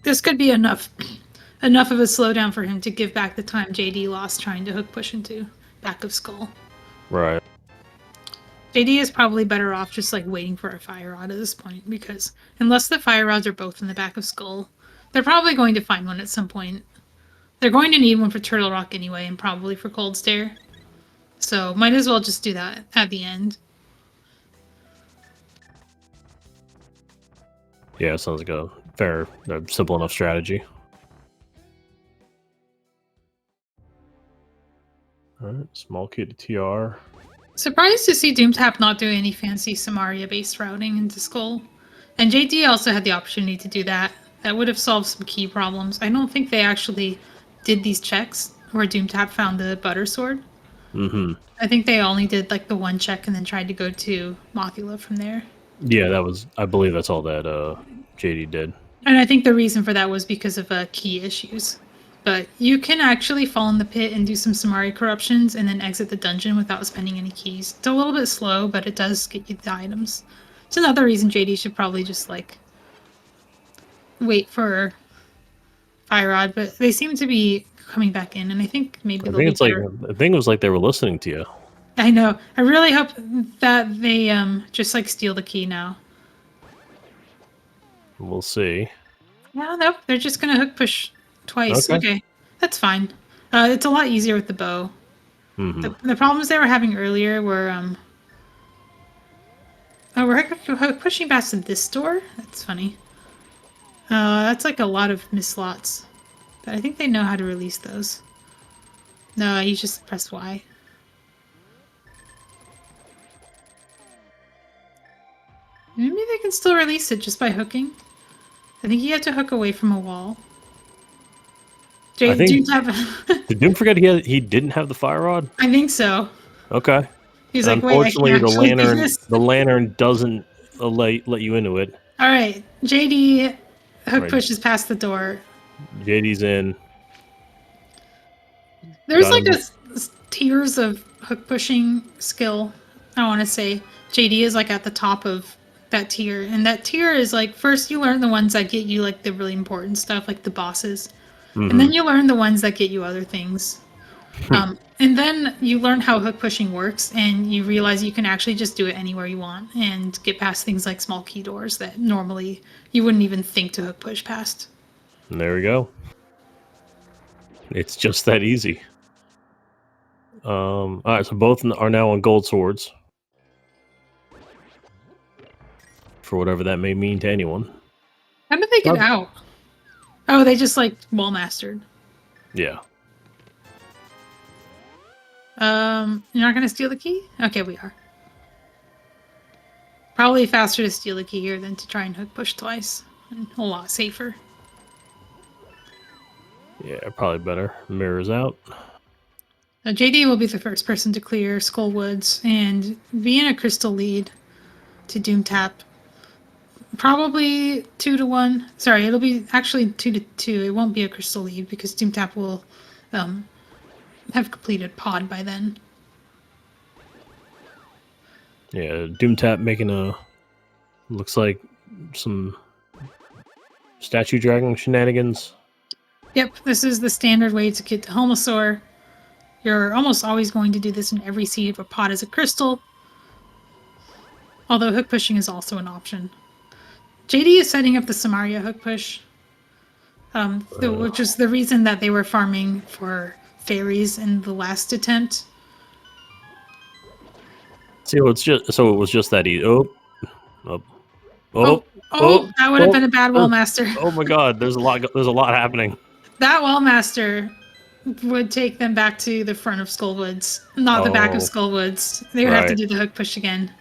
This could be enough of a slowdown for him to give back the time JD lost trying to hook push into back of Skull. Right. JD is probably better off just like waiting for a fire rod at this point, because unless the fire rods are both in the back of Skull, they're probably going to find one at some point. They're going to need one for Turtle Rock anyway, and probably for Cold Stare. So might as well just do that at the end. Yeah, sounds like a fair, simple enough strategy. Alright, small key to TR. Surprised to see Doomtap not do any fancy Samaria-based routing into Skull. And JD also had the opportunity to do that. That would have solved some key problems. I don't think they actually did these checks where Doomtap found the butter sword. Mm-hmm. I think they only did like the one check and then tried to go to Mothula from there. Yeah, I believe that's all that JD did. And I think the reason for that was because of key issues. But you can actually fall in the pit and do some Samari corruptions and then exit the dungeon without spending any keys. It's a little bit slow, but it does get you the items. It's another reason JD should probably just like wait for Fire Rod, but they seem to be coming back in, and I think maybe I think it was like they were listening to you. I know. I really hope that they just like steal the key now. We'll see. No, nope. They're just gonna hook push twice. Okay. That's fine. It's a lot easier with the bow. Mm-hmm. The problems they were having earlier were oh, we're hook pushing past this door? That's funny. That's like a lot of missed slots. But I think they know how to release those. No, you just press Y. Maybe they can still release it just by hooking. I think you have to hook away from a wall. I think Doomtap. did Doom forget he didn't have the fire rod? I think so. Okay. He's And like, wait, I unfortunately, can actually do this. the lantern doesn't let you into it. All right, JD hook Right. pushes past the door. JD's in. There's Got like him. tiers of hook pushing skill. I want to say JD is like at the top of that tier, and that tier is like first you learn the ones that get you like the really important stuff, like the bosses, and then you learn the ones that get you other things. And then you learn how hook pushing works, and you realize you can actually just do it anywhere you want and get past things like small key doors that normally you wouldn't even think to hook push past. And there we go. It's just that easy. All right, so both are now on gold swords. For whatever that may mean to anyone. How did they get out? Oh, they just like wall mastered. Yeah. You're not gonna steal the key? Okay, we are. Probably faster to steal the key here than to try and hook push twice. And a lot safer. Yeah, probably better. Mirrors out. JD will be the first person to clear Skullwoods and be in a crystal lead to Doomtap. Probably 2-1. Sorry, it'll be actually 2-2. It won't be a crystal lead because Doomtap will have completed pod by then. Yeah, Doomtap making looks like some statue dragging shenanigans. Yep, this is the standard way to get to Helmosaur. You're almost always going to do this in every seed if a pod is a crystal. Although hook pushing is also an option. JD is setting up the Samaria hook push, which is the reason that they were farming for fairies in the last attempt. See, it was just that easy. That would have been a bad wall master. Oh my God, there's a lot happening. That wall master would take them back to the front of Skullwoods, not the back of Skullwoods. They would have to do the hook push again.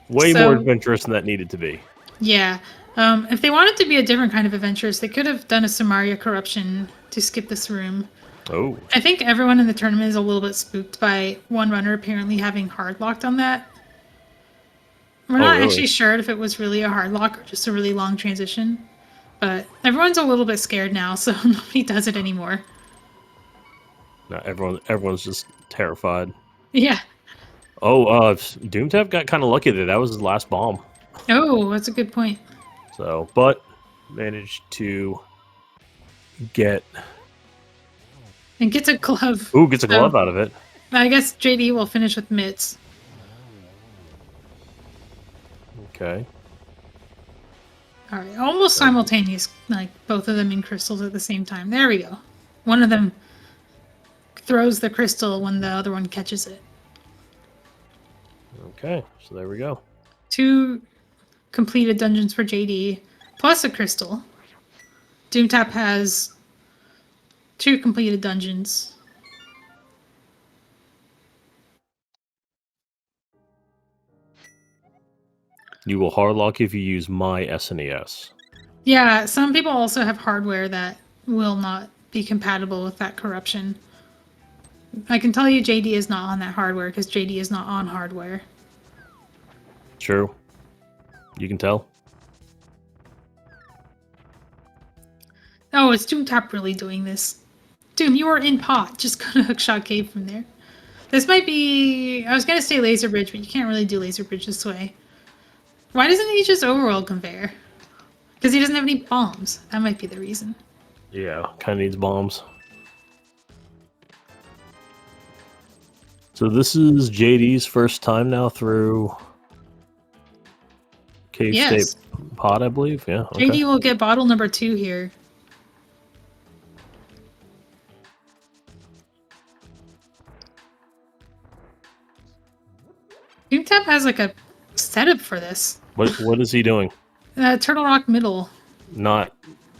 Way more adventurous than that needed to be. Yeah. If they wanted to be a different kind of adventurous, they could have done a Samaria corruption to skip this room. Oh. I think everyone in the tournament is a little bit spooked by one runner apparently having hard locked on that. We're not actually sure if it was really a hard lock or just a really long transition. But everyone's a little bit scared now, so nobody does it anymore. No, everyone's just terrified. Yeah. Oh, Doomtap got kind of lucky there. That was his last bomb. Oh, that's a good point. So, but managed to get... And gets a glove. Ooh, gets a glove out of it. I guess JD will finish with mitts. Okay. Alright, almost simultaneous, like both of them in crystals at the same time. There we go. One of them throws the crystal when the other one catches it. Okay, so there we go. 2 completed dungeons for JD, plus a crystal. Doomtap has 2 completed dungeons. You will hardlock if you use my SNES. Yeah, some people also have hardware that will not be compatible with that corruption. I can tell you JD is not on that hardware because JD is not on hardware. True. You can tell. Oh, it's Doomtap really doing this. Doom, you are in pot. Just go to Hookshot Cave from there. This might be... I was going to say Laser Bridge, but you can't really do Laser Bridge this way. Why doesn't he just overworld conveyor? Because he doesn't have any bombs. That might be the reason. Yeah, kind of needs bombs. So this is JD's first time now through Cave State Pod, I believe. Yeah. Okay. JD will get bottle number 2 here. Doomtap has like a setup for this. What is he doing? Turtle Rock Middle. Not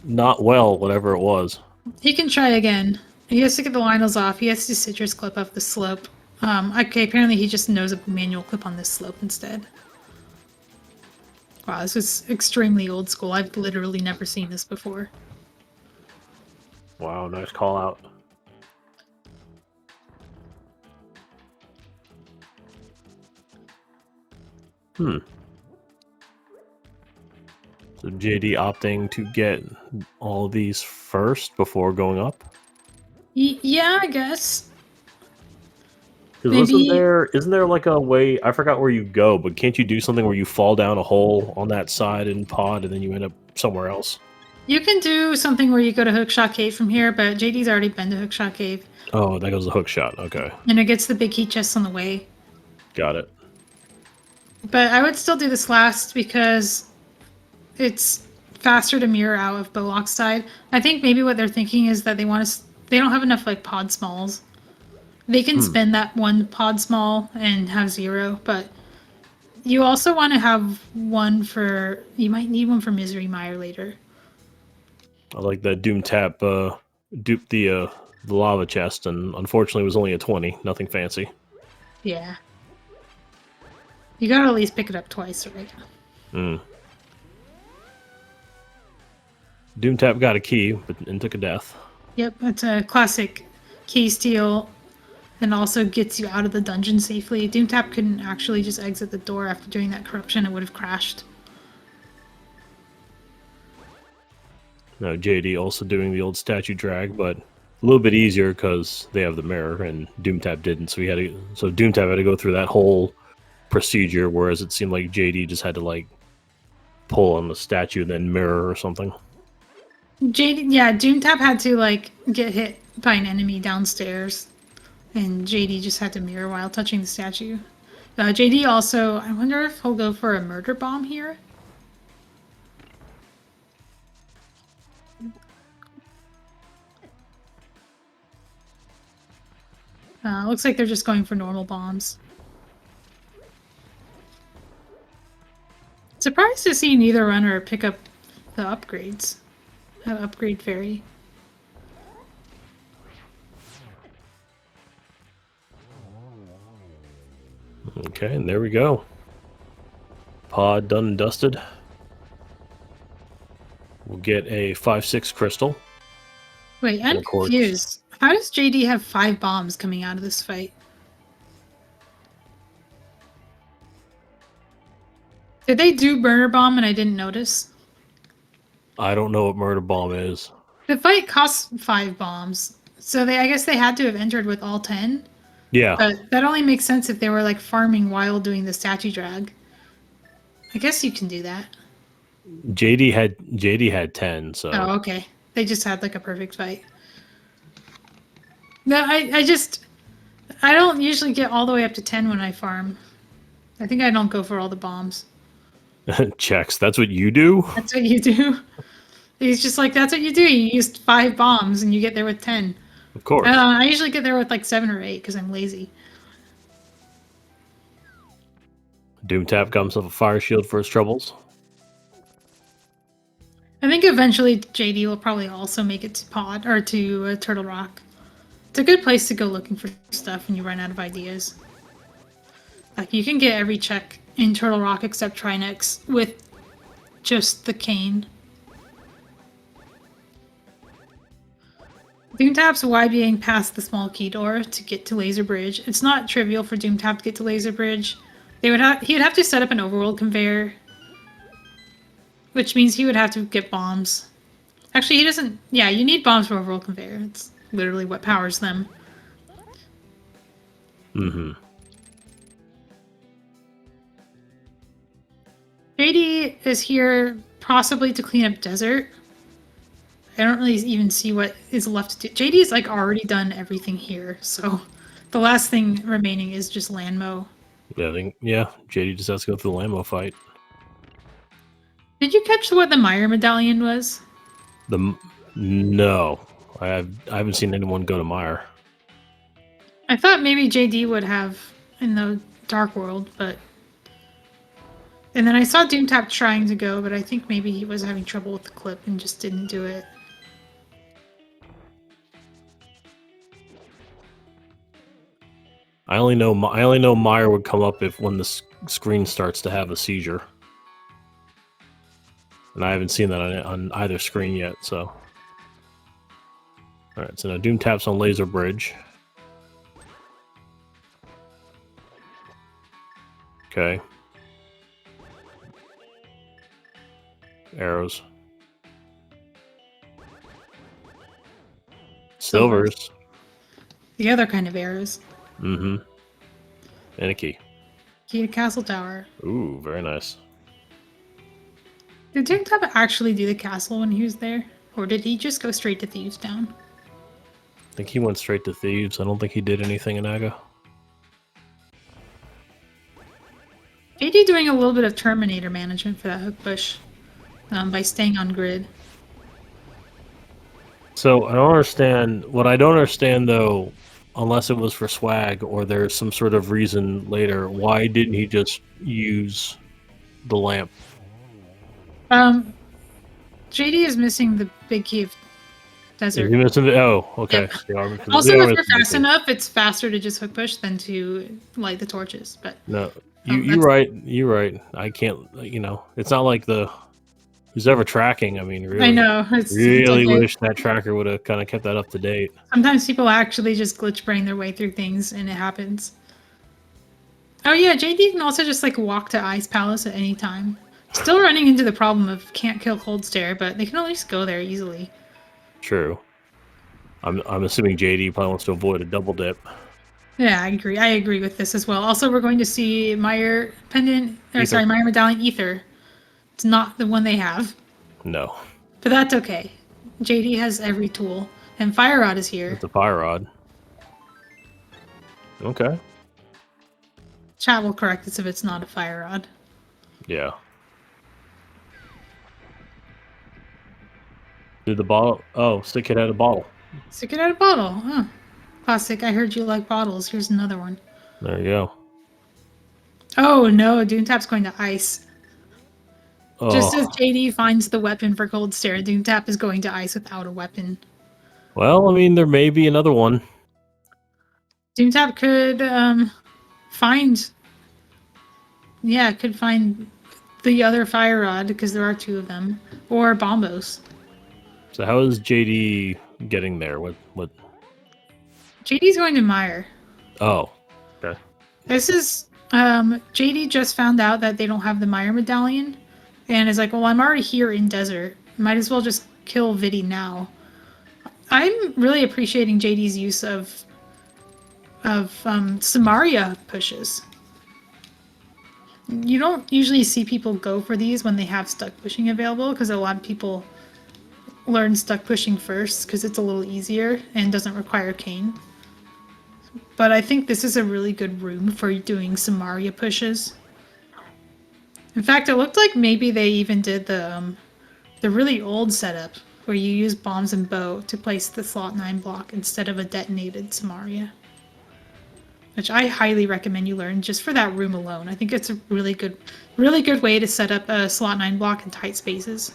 well, whatever it was. He can try again. He has to get the Lionels off. He has to citrus clip up the slope. Okay, apparently he just knows a manual clip on this slope instead. Wow, this is extremely old school. I've literally never seen this before. Wow, nice call out. So JD opting to get all these first before going up? Yeah, I guess. Because isn't there like a way, I forgot where you go, but can't you do something where you fall down a hole on that side in pod and then you end up somewhere else? You can do something where you go to Hookshot Cave from here, but JD's already been to Hookshot Cave. Oh, that goes the hook shot. Okay. And it gets the big heat chests on the way. Got it. But I would still do this last because it's faster to mirror out of Bollock's side. I think maybe what they're thinking is that they don't have enough like pod smalls. They can spend that one pod small and have 0, but you also want to have one for, you might need one for Misery Mire later. I like that Doomtap duped the lava chest, and unfortunately it was only a 20. Nothing fancy. Yeah. You gotta at least pick it up twice, right? Doomtap got a key, and took a death. Yep, it's a classic key steal, and also gets you out of the dungeon safely. Doomtap couldn't actually just exit the door after doing that corruption; it would have crashed. Now JD also doing the old statue drag, but a little bit easier because they have the mirror, and Doomtap didn't. So Doomtap had to go through that whole procedure, whereas it seemed like JD just had to like pull on the statue and then mirror or something. Doomtap had to like get hit by an enemy downstairs, and JD just had to mirror while touching the statue. JD also, I wonder if he'll go for a murder bomb here. Looks like they're just going for normal bombs. Surprised to see neither runner pick up the upgrades. Upgrade fairy. Okay, and there we go. Pod done and dusted. We'll get a 5/6 crystal. Wait, I'm confused. How does JD have 5 bombs coming out of this fight? Did they do burner bomb and I didn't notice? I don't know what murder bomb is. The fight costs 5 bombs, so I guess they had to have entered with all 10. Yeah. But that only makes sense if they were like farming while doing the statue drag. I guess you can do that. JD had 10, so. Oh, okay. They just had like a perfect fight. No, I don't usually get all the way up to 10 when I farm. I think I don't go for all the bombs. Checks. That's what you do? That's what you do. He's just like, that's what you do. You used 5 bombs and you get there with 10. Of course. I usually get there with like 7 or 8 because I'm lazy. Doomtap got himself a fire shield for his troubles. I think eventually JD will probably also make it to Pod or to Turtle Rock. It's a good place to go looking for stuff when you run out of ideas. Like you can get every check in Turtle Rock except Trinex with just the cane. Doomtap's YBing past the small key door to get to Laser Bridge. It's not trivial for Doomtap to get to Laser Bridge. He would have to set up an overworld conveyor, which means he would have to get bombs. Actually, he doesn't. Yeah, you need bombs for overworld conveyor. It's literally what powers them. JD is here possibly to clean up desert. I don't really even see what is left to do. JD's like already done everything here, so the last thing remaining is just Landmo. Yeah, JD just has to go through the Landmo fight. Did you catch what the Mire medallion was? No, I haven't seen anyone go to Mire. I thought maybe JD would have in the Dark World, but and then I saw Doomtap trying to go, but I think maybe he was having trouble with the clip and just didn't do it. I only know Mire would come up when the screen starts to have a seizure, and I haven't seen that on either screen yet. So All right, so now Doomtap's on Laser Bridge. Okay. Arrows. Silvers. The other kind of arrows. Mm-hmm. And a key. Key to Castle Tower. Ooh, very nice. Did Doomtap actually do the castle when he was there? Or did he just go straight to Thieves Town? I think he went straight to Thieves. I don't think he did anything in Aga. JD doing a little bit of Terminator management for that hook push by staying on grid. So I don't understand. What I don't understand, though, unless it was for swag or there's some sort of reason later, why didn't he just use the lamp? JD is missing the big key of desert. Is he missing the, oh, okay. Yep. Also, if you're fast enough, it's faster to just hook push than to light the torches. But no, you're right. You're right. I can't. You know, it's not like the who's ever tracking. I mean, really, I know. Really wish that tracker would have kind of kept that up to date. Sometimes people actually just glitch brain their way through things, and it happens. Oh yeah, JD can also just like walk to Ice Palace at any time. Still running into the problem of can't kill Cold Stare, but they can at least go there easily. True. I'm assuming JD probably wants to avoid a double dip. Yeah, I agree. I agree with this as well. Also, we're going to see Meyer Pendant, or sorry, Meyer Medallion Ether. It's not the one they have. No. But that's okay. JD has every tool. And Fire Rod is here. It's a Fire Rod. Okay. Chat will correct us if it's not a Fire Rod. Yeah. Did the bottle... Oh, stick it at a bottle. Stick it at a bottle. Huh. Classic. I heard you like bottles. Here's another one. There you go. Oh no, Doomtap's going to ice. Oh. Just as JD finds the weapon for Cold Stare, Doomtap is going to ice without a weapon. Well, I mean, there may be another one. Doomtap could find... Yeah, could find the other Fire Rod, because there are two of them. Or Bombos. So how is JD getting there? What? JD's going to Meyer. Oh, okay. This is... JD just found out that they don't have the Meyer Medallion. And is like, well, I'm already here in Desert. Might as well just kill Vidi now. I'm really appreciating JD's use of Samaria pushes. You don't usually see people go for these when they have stuck pushing available, because a lot of people learn stuck pushing first because it's a little easier and doesn't require cane. But I think this is a really good room for doing Samaria pushes. In fact, it looked like maybe they even did the really old setup where you use bombs and bow to place the slot 9 block instead of a detonated Samaria. Which I highly recommend you learn just for that room alone. I think it's a really good way to set up a slot 9 block in tight spaces.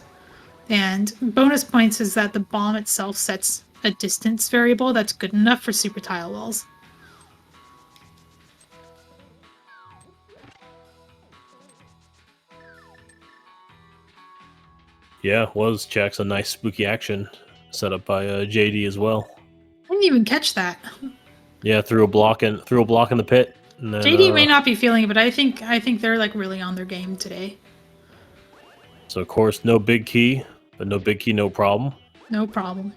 And bonus points is that the bomb itself sets a distance variable that's good enough for super tile walls. Yeah, was checks a nice spooky action set up by JD as well. I didn't even catch that. Yeah, threw a block in the pit. And then, JD may not be feeling it, but I think they're like really on their game today. So of course, no big key, but no big key, no problem. No problem.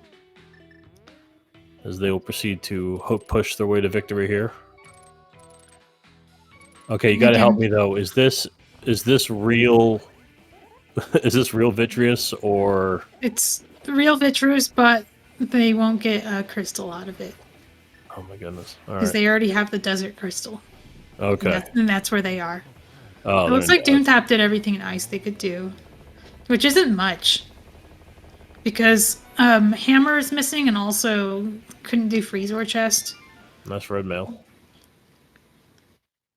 As they will proceed to hook push their way to victory here. Okay, you got to help me though. Is this real? Is this real Vitreous or? It's real Vitreous, but they won't get a crystal out of it. Oh my goodness! Because they already have the desert crystal. Okay. And that's where they are. Oh, it looks like Doomtap did everything in ice they could do, which isn't much. Because Hammer is missing and also couldn't do Freeze or Chest. That's red mail.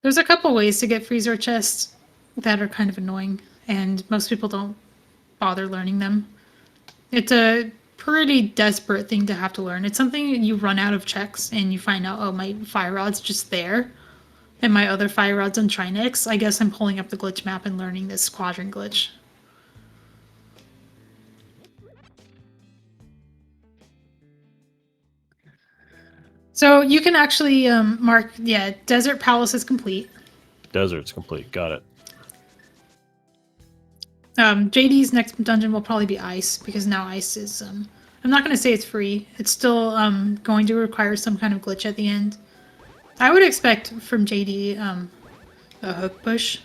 There's a couple ways to get Freeze or Chest that are kind of annoying, and most people don't bother learning them. It's a pretty desperate thing to have to learn. It's something you run out of checks and you find out, oh, my Fire Rod's just there. And my other Fire Rod's on Trinex. I guess I'm pulling up the glitch map and learning this quadrant glitch. So you can actually mark, yeah, Desert Palace is complete. Desert's complete. Got it. JD's next dungeon will probably be Ice, because now Ice is, I'm not going to say it's free. It's still going to require some kind of glitch at the end. I would expect from JD a hook push.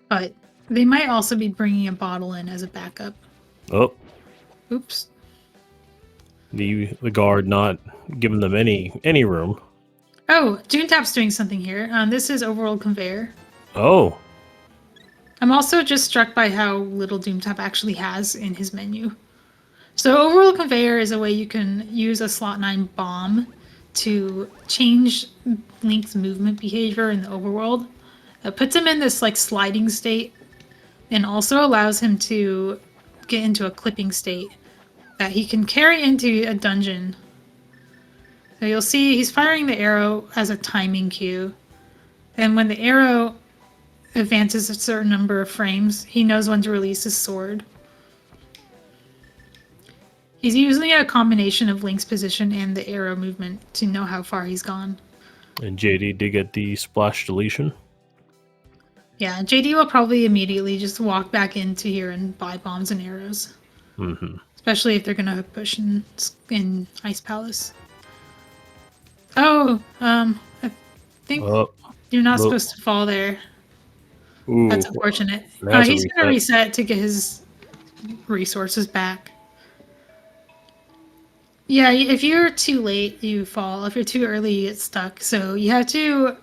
But they might also be bringing a bottle in as a backup. Oh, Oops. the guard not giving them any room. Oh, Doomtap's doing something here. This is Overworld Conveyor. Oh, I'm also just struck by how little Doomtap actually has in his menu. So Overworld Conveyor is a way you can use a slot 9 bomb to change Link's movement behavior in the overworld. It puts him in this like sliding state and also allows him to get into a clipping state that he can carry into a dungeon. So you'll see he's firing the arrow as a timing cue. And when the arrow advances a certain number of frames, he knows when to release his sword. He's using a combination of Link's position and the arrow movement to know how far he's gone. and JD did get the splash deletion. Yeah, JD will probably immediately just walk back into here and buy bombs and arrows. Mm-hmm. Especially if they're going to hook push in Ice Palace. Oh, I think you're not supposed to fall there. Ooh, That's unfortunate. That's He's going to reset to get his resources back. Yeah, if you're too late, you fall. If you're too early, you get stuck. So you have to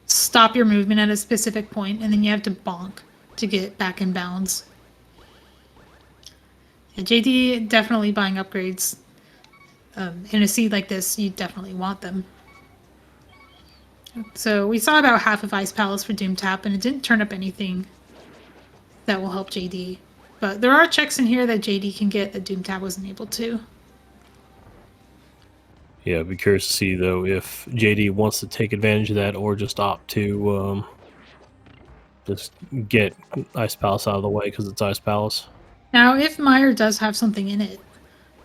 stop your movement at a specific point, and then you have to bonk to get back in bounds. Yeah, JD definitely buying upgrades. In a seed like this, you definitely want them. So we saw about half of Ice Palace for Doomtap, and it didn't turn up anything that will help JD. But there are checks in here that JD can get that Doomtap wasn't able to. Yeah, I'd be curious to see, though, if JD wants to take advantage of that or just opt to just get Ice Palace out of the way because it's Ice Palace. Now, if Meyer does have something in it,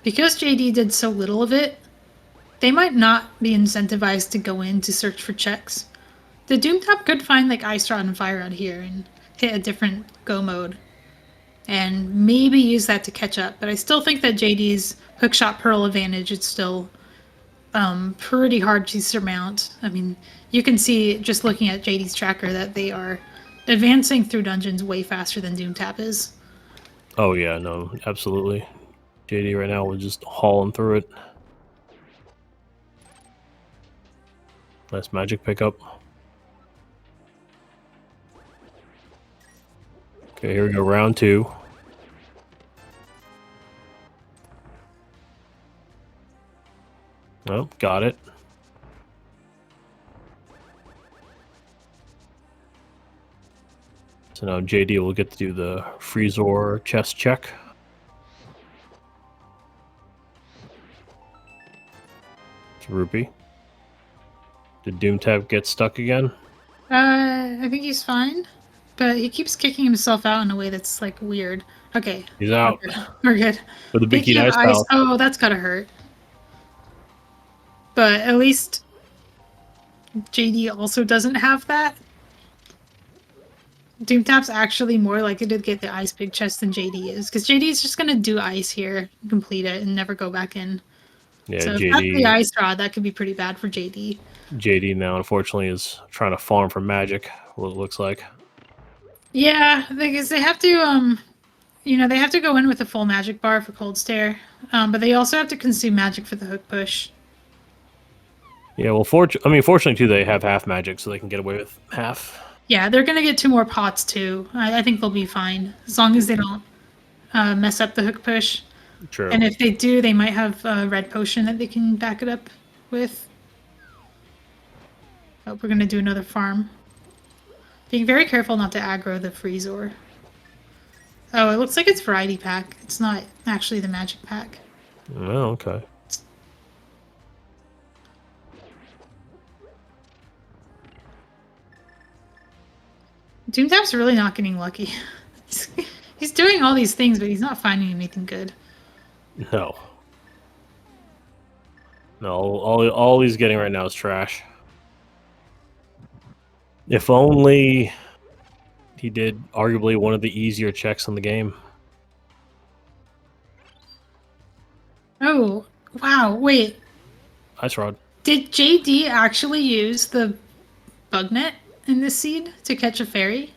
because JD did so little of it, they might not be incentivized to go in to search for checks. The Doomtap could find like Ice Rod and Fire Rod here and hit a different go mode and maybe use that to catch up. But I still think that JD's Hookshot Pearl advantage is still pretty hard to surmount. I mean, you can see just looking at JD's tracker that they are advancing through dungeons way faster than Doomtap is. Oh, yeah, no, absolutely. JD right now was just hauling through it. Nice magic pickup. Okay, here we go, round 2. Oh, got it. So now JD will get to do the Freezor chest check. It's Rupee. Did Doomtap get stuck again? I think he's fine, but he keeps kicking himself out in a way that's like weird. Okay, He's out. We're good. For the Big Heat Ice Ice. Palace. Oh, that's gotta hurt. But at least JD also doesn't have that. Doomtap's actually more likely to get the ice big chest than JD is, because JD is just gonna do ice here, complete it, and never go back in. Yeah, so JD. If that's the ice rod, that could be pretty bad for JD. JD now, unfortunately, is trying to farm for magic. What it looks like. Yeah, because they have to, they have to go in with a full magic bar for cold stare, but they also have to consume magic for the hook push. Yeah, well, fortunately too, they have half magic, so they can get away with half. Yeah, they're gonna get 2 more pots too. I think they'll be fine as long as they don't mess up the hook push. True. And if they do, they might have a red potion that they can back it up with. Oh, we're gonna do another farm. Being very careful not to aggro the Freezor. Oh, it looks like it's variety pack. It's not actually the magic pack. Oh, okay. Doomtap's really not getting lucky. He's doing all these things, but he's not finding anything good. No. No, all he's getting right now is trash. If only he did arguably one of the easier checks in the game. Oh, wow. Wait, Ice Rod. did JD actually use the bug net in this seed to catch a fairy?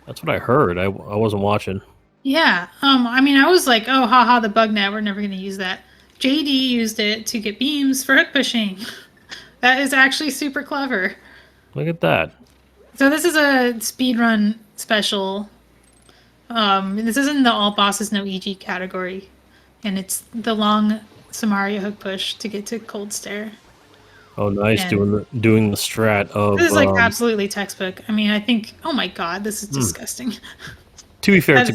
That's what I heard. I wasn't watching. Yeah. I mean, I was like, oh, haha, the bug net. We're never going to use that. JD used it to get beams for hook pushing. That is actually super clever. Look at that. So this is a speedrun special. This isn't the all bosses no EG category, and it's the long Samaria hook push to get to cold stare. Oh, nice, And doing the strat of. this is like absolutely textbook. I mean, I think, oh my god, this is disgusting. To be fair, it's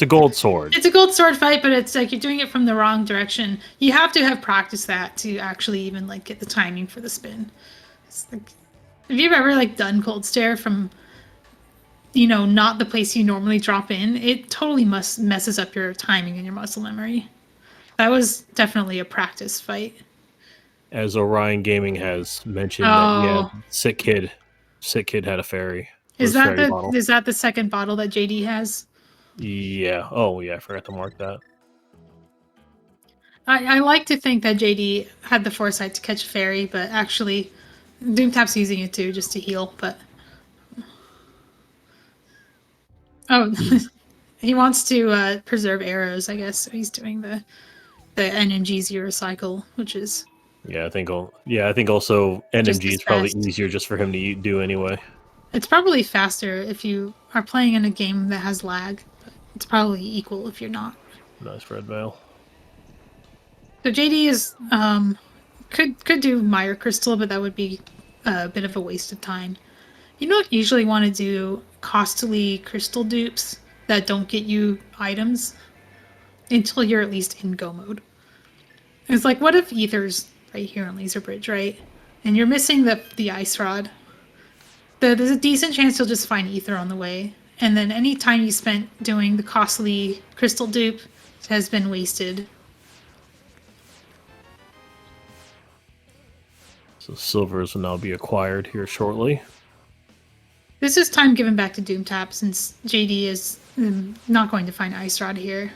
a gold sword. It's a gold sword fight, but it's like you're doing it from the wrong direction. You have to have practiced that to actually even like get the timing for the spin. It's like, have you ever like done cold stare from, you know, not the place you normally drop in? It totally messes up your timing and your muscle memory. That was definitely a practice fight. As Orion Gaming has mentioned, that yeah, sick kid had a fairy. Is that the second bottle that JD has? Yeah. Oh yeah, I forgot to mark that. I like to think that JD had the foresight to catch a fairy, but actually, Doomtap's using it too just to heal. But he wants to preserve arrows, I guess. So he's doing the NMG zero cycle, which is I think also NMG is probably easier just for him to do anyway. It's probably faster if you are playing in a game that has lag, but it's probably equal if you're not. Nice red veil. So JD is could do Mire Crystal, but that would be a bit of a waste of time. You don't usually want to do costly crystal dupes that don't get you items until you're at least in go mode. It's like, what if Ether's right here on Laser Bridge, right? And you're missing the ice rod. There's a decent chance you'll just find Ether on the way. And then any time you spent doing the costly crystal dupe has been wasted. So silvers will now be acquired here shortly. This is time given back to Doomtap since JD is not going to find Ice Rod here.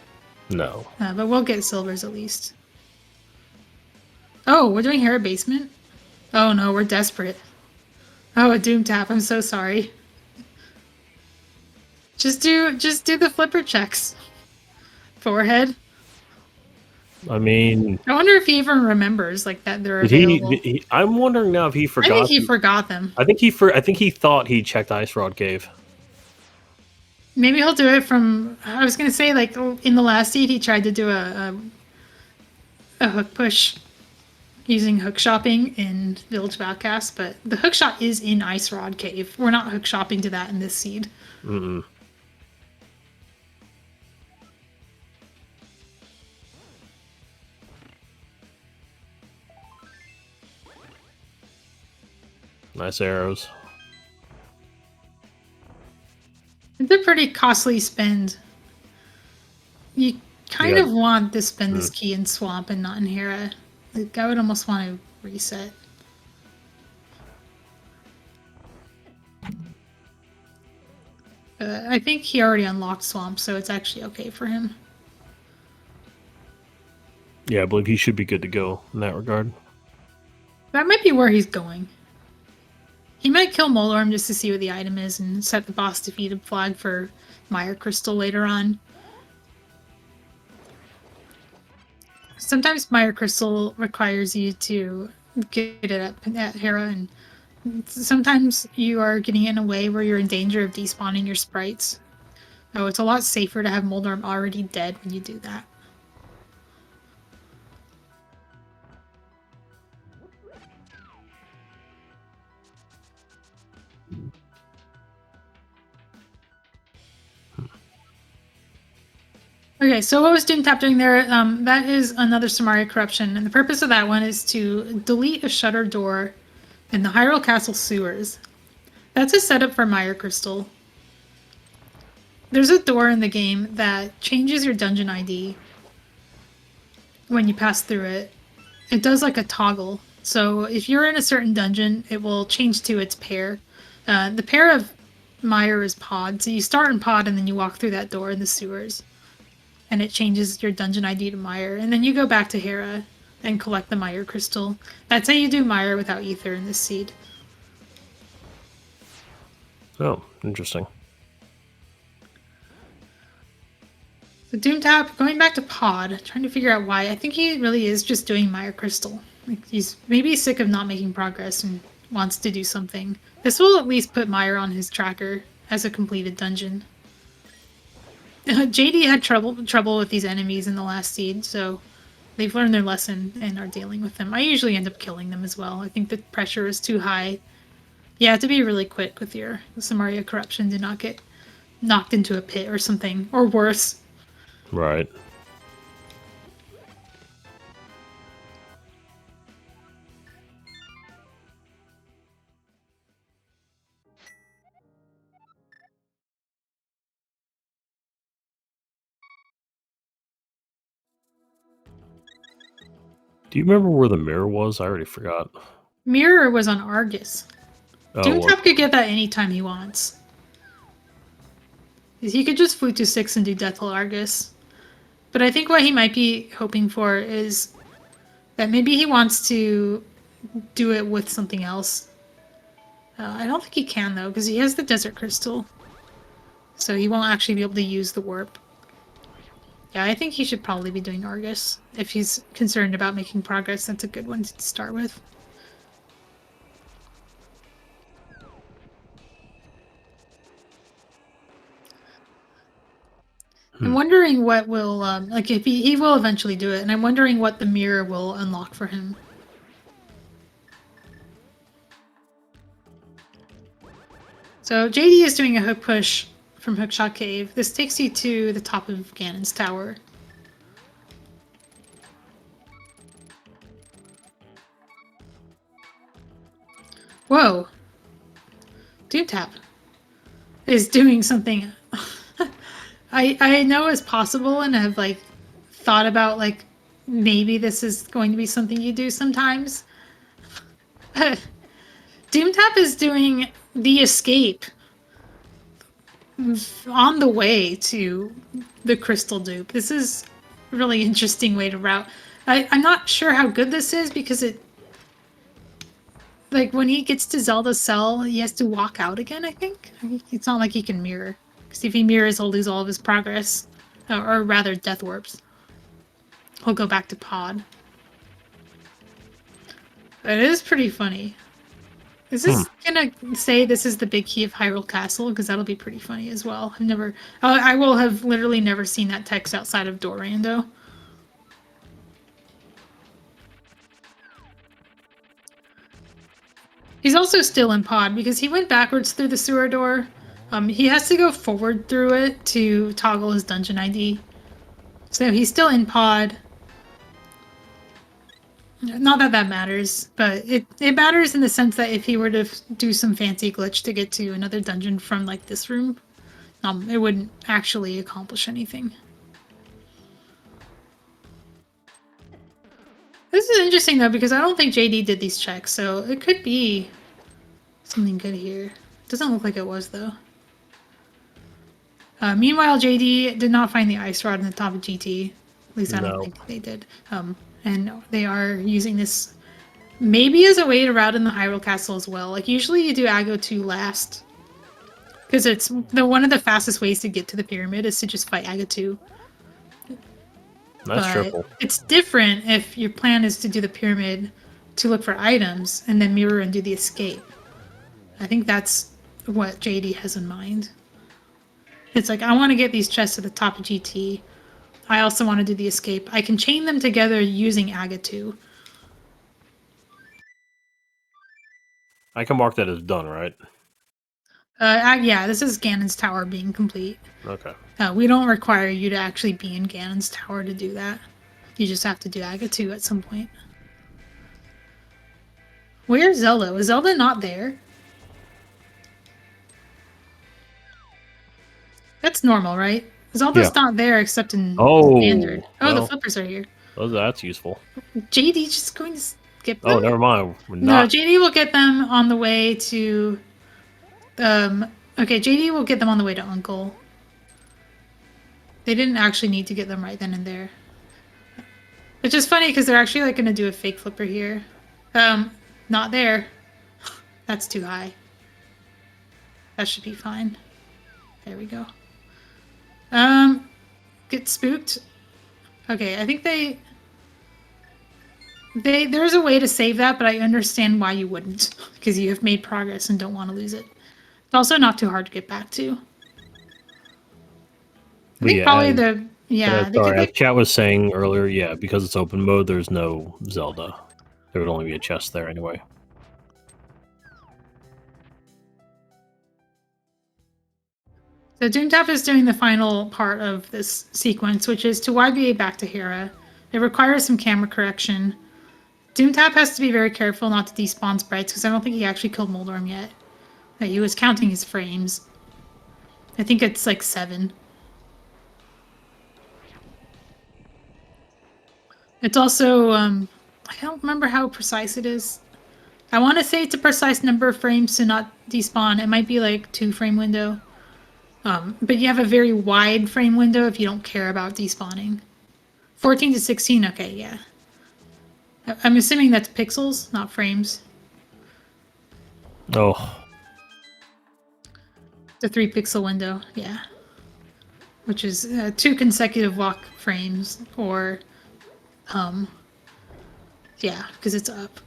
No. But we'll get silvers at least. Oh, we're doing Hera Basement? Oh no, we're desperate. Oh, a Doomtap, I'm so sorry. Just do the flipper checks. Forehead. I mean, I wonder if he even remembers like that they're available. I'm wondering now if he forgot. I think he forgot them. I think he thought he checked Ice Rod Cave. Maybe he'll do it from. I was gonna say like in the last seed he tried to do a hook push using hook shopping in Village of Outcasts, but the hook shot is in Ice Rod Cave. We're not hook shopping to that in this seed. Mm-mm. Nice arrows. It's a pretty costly spend. You kind of want to spend this key in Swamp and not in Hera. Like, I would almost want to reset. I think he already unlocked Swamp, so it's actually okay for him. Yeah, I believe he should be good to go in that regard. That might be where he's going. He might kill Molorm just to see what the item is and set the boss defeated flag for Mire Crystal later on. Sometimes Mire Crystal requires you to get it at Hera, and sometimes you are getting it in a way where you're in danger of despawning your sprites. Oh, it's a lot safer to have Molorm already dead when you do that. Okay, so what was Doomtap doing there? That is another Samaria corruption, and the purpose of that one is to delete a shutter door in the Hyrule Castle sewers. That's a setup for Mire Crystal. There's a door in the game that changes your dungeon ID when you pass through it, it does like a toggle. So if you're in a certain dungeon, it will change to its pair. The pair of Mire is pod. So you start in pod and then you walk through that door in the sewers. And it changes your dungeon ID to Mire. And then you go back to Hera and collect the Mire crystal. That's how you do Mire without ether in this seed. Oh, interesting. So Doomtap, going back to pod, trying to figure out why. I think he really is just doing Mire crystal. Like he's maybe sick of not making progress and wants to do something. This will at least put Mire on his tracker as a completed dungeon. JD had trouble with these enemies in the last seed, so they've learned their lesson and are dealing with them. I usually end up killing them as well. I think the pressure is too high. You have to be really quick with your Samaria corruption to not get knocked into a pit or something, or worse. Right. Do you remember where the mirror was? I already forgot. Mirror was on Argus. Oh, Doomtap could get that anytime he wants. He could just flute to 6 and do Deathful Argus. But I think what he might be hoping for is that maybe he wants to do it with something else. I don't think he can, though, because he has the Desert Crystal. So he won't actually be able to use the Warp. Yeah, I think he should probably be doing Argus. If he's concerned about making progress, that's a good one to start with. I'm wondering what will, like, if he will eventually do it, and I'm wondering what the mirror will unlock for him. So JD is doing a hook push from Hookshot Cave. This takes you to the top of Ganon's tower. Whoa! Doomtap is doing something I know is possible and have like thought about like maybe this is going to be something you do sometimes. Doomtap is doing the escape on the way to the crystal dupe. This is a really interesting way to route. I'm not sure how good this is because it like when he gets to Zelda's cell, he has to walk out again, I think. It's not like he can mirror. Because if he mirrors, he'll lose all of his progress. Or rather, death warps. He'll go back to pod. It is pretty funny. Is this gonna say this is the big key of Hyrule Castle? Because that'll be pretty funny as well. I've never... I will have literally never seen that text outside of Dorando. He's also still in pod because he went backwards through the sewer door. He has to go forward through it to toggle his dungeon ID. So he's still in pod. Not that that matters, but it matters in the sense that if he were to do some fancy glitch to get to another dungeon from like this room, it wouldn't actually accomplish anything. This is interesting though because I don't think JD did these checks, so it could be something good here. Doesn't look like it was though. Meanwhile, JD did not find the ice rod in the top of GT. At least I don't think they did. And they are using this maybe as a way to route in the Hyrule Castle as well. Like usually you do Ago 2 last. Because it's one of the fastest ways to get to the pyramid is to just fight Ago 2. That's triple. It's different if your plan is to do the pyramid to look for items and then mirror and do the escape. I think that's what JD has in mind. It's like, I want to get these chests to the top of GT. I also want to do the escape. I can chain them together using Aga 2. I can mark that as done, right? Yeah, this is Ganon's tower being complete. Okay. We don't require you to actually be in Ganon's tower to do that. You just have to do Aga 2 at some point. Where's Zelda? Is Zelda not there? That's normal, right? Zelda's not there except in standard. Oh, well, the flippers are here. Oh, that's useful. JD just going to skip them? Oh, never mind. We're No, not. JD will get them on the way to... Okay, JD will get them on the way to Uncle. They didn't actually need to get them right then and there. Which is funny because they're actually like going to do a fake flipper here. Not there. That's too high. That should be fine. There we go. Get spooked. Okay, I think there's a way to save that, but I understand why you wouldn't, because you have made progress and don't want to lose it. It's also not too hard to get back to. I think probably sorry, as chat was saying earlier, yeah, because it's open mode, there's no Zelda. There would only be a chest there anyway. So Doomtap is doing the final part of this sequence, which is to YBA back to Hera. It requires some camera correction. Doomtap has to be very careful not to despawn sprites, because I don't think he actually killed Moldorm yet. He was counting his frames. I think it's like 7. It's also, I don't remember how precise it is. I want to say it's a precise number of frames to not despawn. It might be like 2 frame window. But you have a very wide frame window if you don't care about despawning. 14 to 16, okay, yeah. I'm assuming that's pixels, not frames. Oh. It's a 3 pixel window, yeah. Which is 2 consecutive walk frames, or, yeah, because it's up.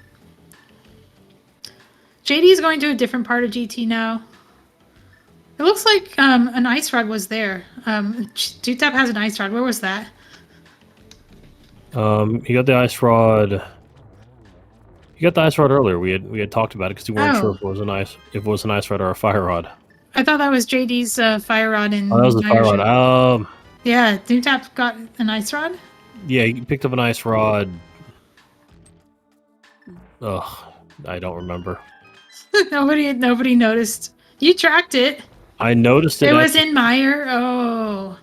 JD is going to a different part of GT now. It looks like an ice rod was there. Doomtap has an ice rod. Where was that? He got the ice rod. He got the ice rod earlier. We had talked about it because we weren't sure if it was an ice rod or a fire rod. I thought that was JD's fire rod in. Oh, that was the fire rod. Yeah, Doomtap got an ice rod. Yeah, he picked up an ice rod. Ugh, I don't remember. Nobody noticed. You tracked it. I noticed it. It was in Meyer. Oh.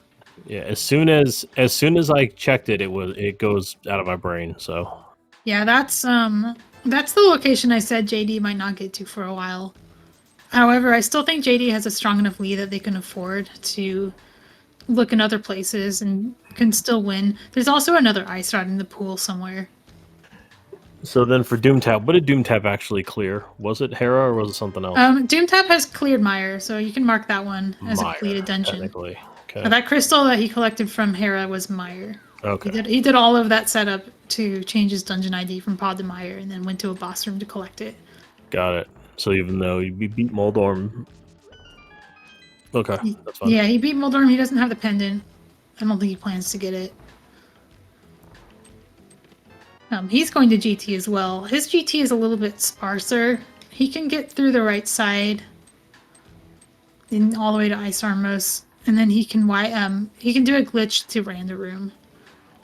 Yeah, as soon as I checked it, it goes out of my brain. So. Yeah, that's the location I said JD might not get to for a while. However, I still think JD has a strong enough lead that they can afford to look in other places and can still win. There's also another ice rod in the pool somewhere. So then for Doomtap, what did Doomtap actually clear? Was it Hera or was it something else? Doomtap has cleared Meyer, so you can mark that one as a completed dungeon. Technically. Okay. Now, that crystal that he collected from Hera was Meyer. Okay. He did all of that setup to change his dungeon ID from Pod to Meyer, and then went to a boss room to collect it. Got it. So even though he beat Moldorm... Okay, that's fine. Yeah, he beat Moldorm. He doesn't have the pendant. I don't think he plans to get it. He's going to GT as well. His GT is a little bit sparser. He can get through the right side, all the way to Ice Armos, and then he can do a glitch to Randa Room.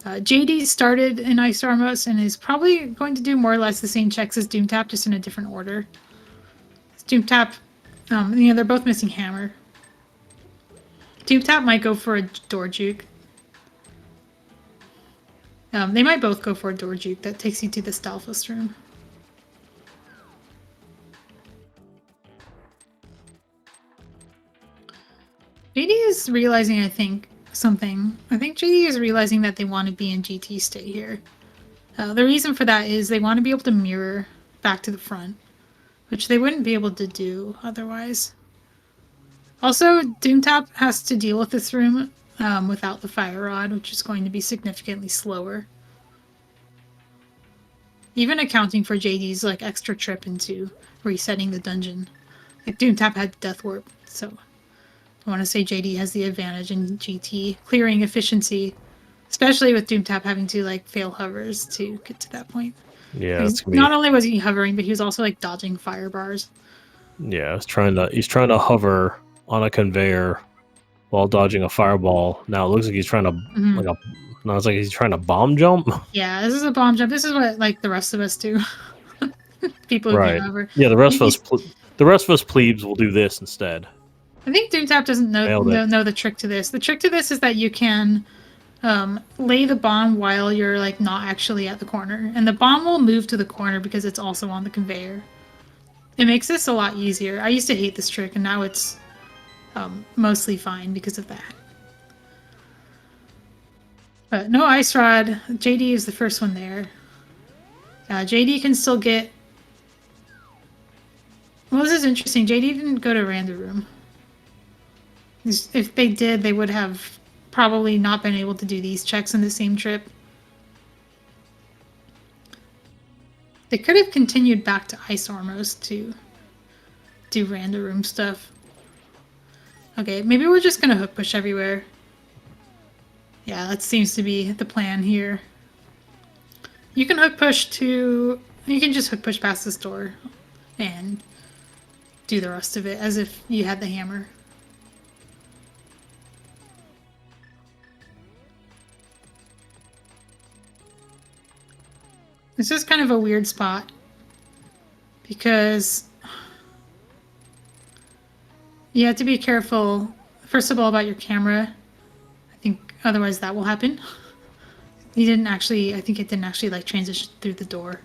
JD started in Ice Armos and is probably going to do more or less the same checks as Doomtap, just in a different order. Doomtap, they're both missing hammer. Doomtap might go for a door juke. They might both go for a door juke. That takes you to the Stalfos room. JD is realizing, I think, something. I think JD is realizing that they want to be in GT state here. The reason for that is they want to be able to mirror back to the front, which they wouldn't be able to do otherwise. Also, Doomtap has to deal with this room without the fire rod, which is going to be significantly slower. Even accounting for JD's extra trip into resetting the dungeon. Doomtap had Death Warp, so I want to say JD has the advantage in GT clearing efficiency, especially with Doomtap having to fail hovers to get to that point. Yeah, not only was he hovering, but he was also dodging fire bars. Yeah, he's trying to hover on a conveyor while dodging a fireball. Now it looks like he's trying to now it's like he's trying to bomb jump. Yeah, this is a bomb jump. This is what the rest of us do. People who can't hover. Yeah, the rest of us plebes will do this instead. I think Doomtap doesn't know the trick to this. The trick to this is that you can lay the bomb while you're like not actually at the corner, and the bomb will move to the corner because it's also on the conveyor. It makes this a lot easier. I used to hate this trick, and now it's mostly fine because of that. But no ice rod. JD is the first one there. JD can still get... Well, this is interesting. JD didn't go to Random Room. If they did, they would have probably not been able to do these checks in the same trip. They could have continued back to Ice Ormos to do Random Room stuff. Okay, maybe we're just gonna hook push everywhere. Yeah, that seems to be the plan here. You can hook push to... You can just hook push past this door and do the rest of it as if you had the hammer. This is kind of a weird spot because you have to be careful, first of all, about your camera. I think otherwise that will happen. He didn't actually, I think it didn't actually like transition through the door.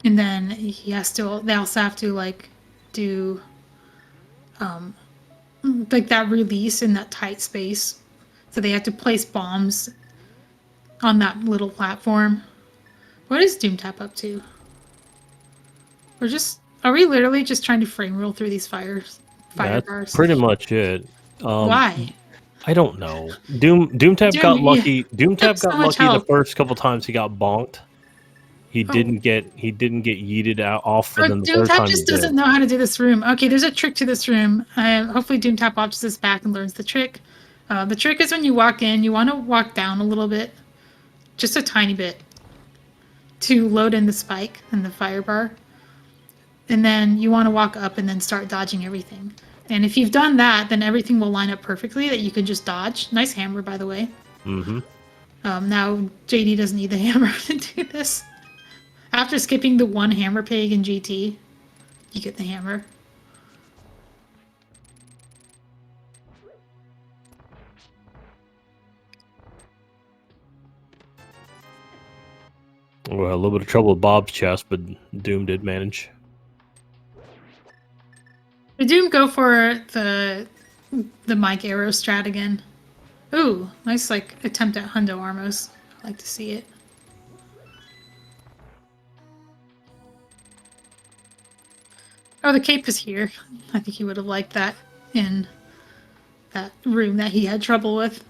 And then he has to, they also have to like do like that release in that tight space. So they have to place bombs on that little platform. What is Doomtap up to? Are we literally just trying to frame roll through these fire That's bars? pretty much it. Why? I don't know. Doomtap got lucky. Doomtap got lucky the first couple times he got bonked. He didn't get yeeted out off, and then the third time Doomtap just doesn't know how to do this room. Okay, there's a trick to this room. Hopefully Doomtap watches this back and learns the trick. The trick is when you walk in, you want to walk down a little bit, just a tiny bit, to load in the spike and the fire bar. And then you want to walk up and then start dodging everything. And if you've done that, then everything will line up perfectly that you can just dodge. Nice hammer, by the way. Mm-hmm. Now, JD doesn't need the hammer to do this. After skipping the one hammer peg in GT, you get the hammer. Well, a little bit of trouble with Bob's chest, but Doom did manage. Did Doom go for the Mike Arrow strat again? Ooh, nice like attempt at Hundo Armos. I like to see it. Oh, the cape is here. I think he would have liked that in that room that he had trouble with.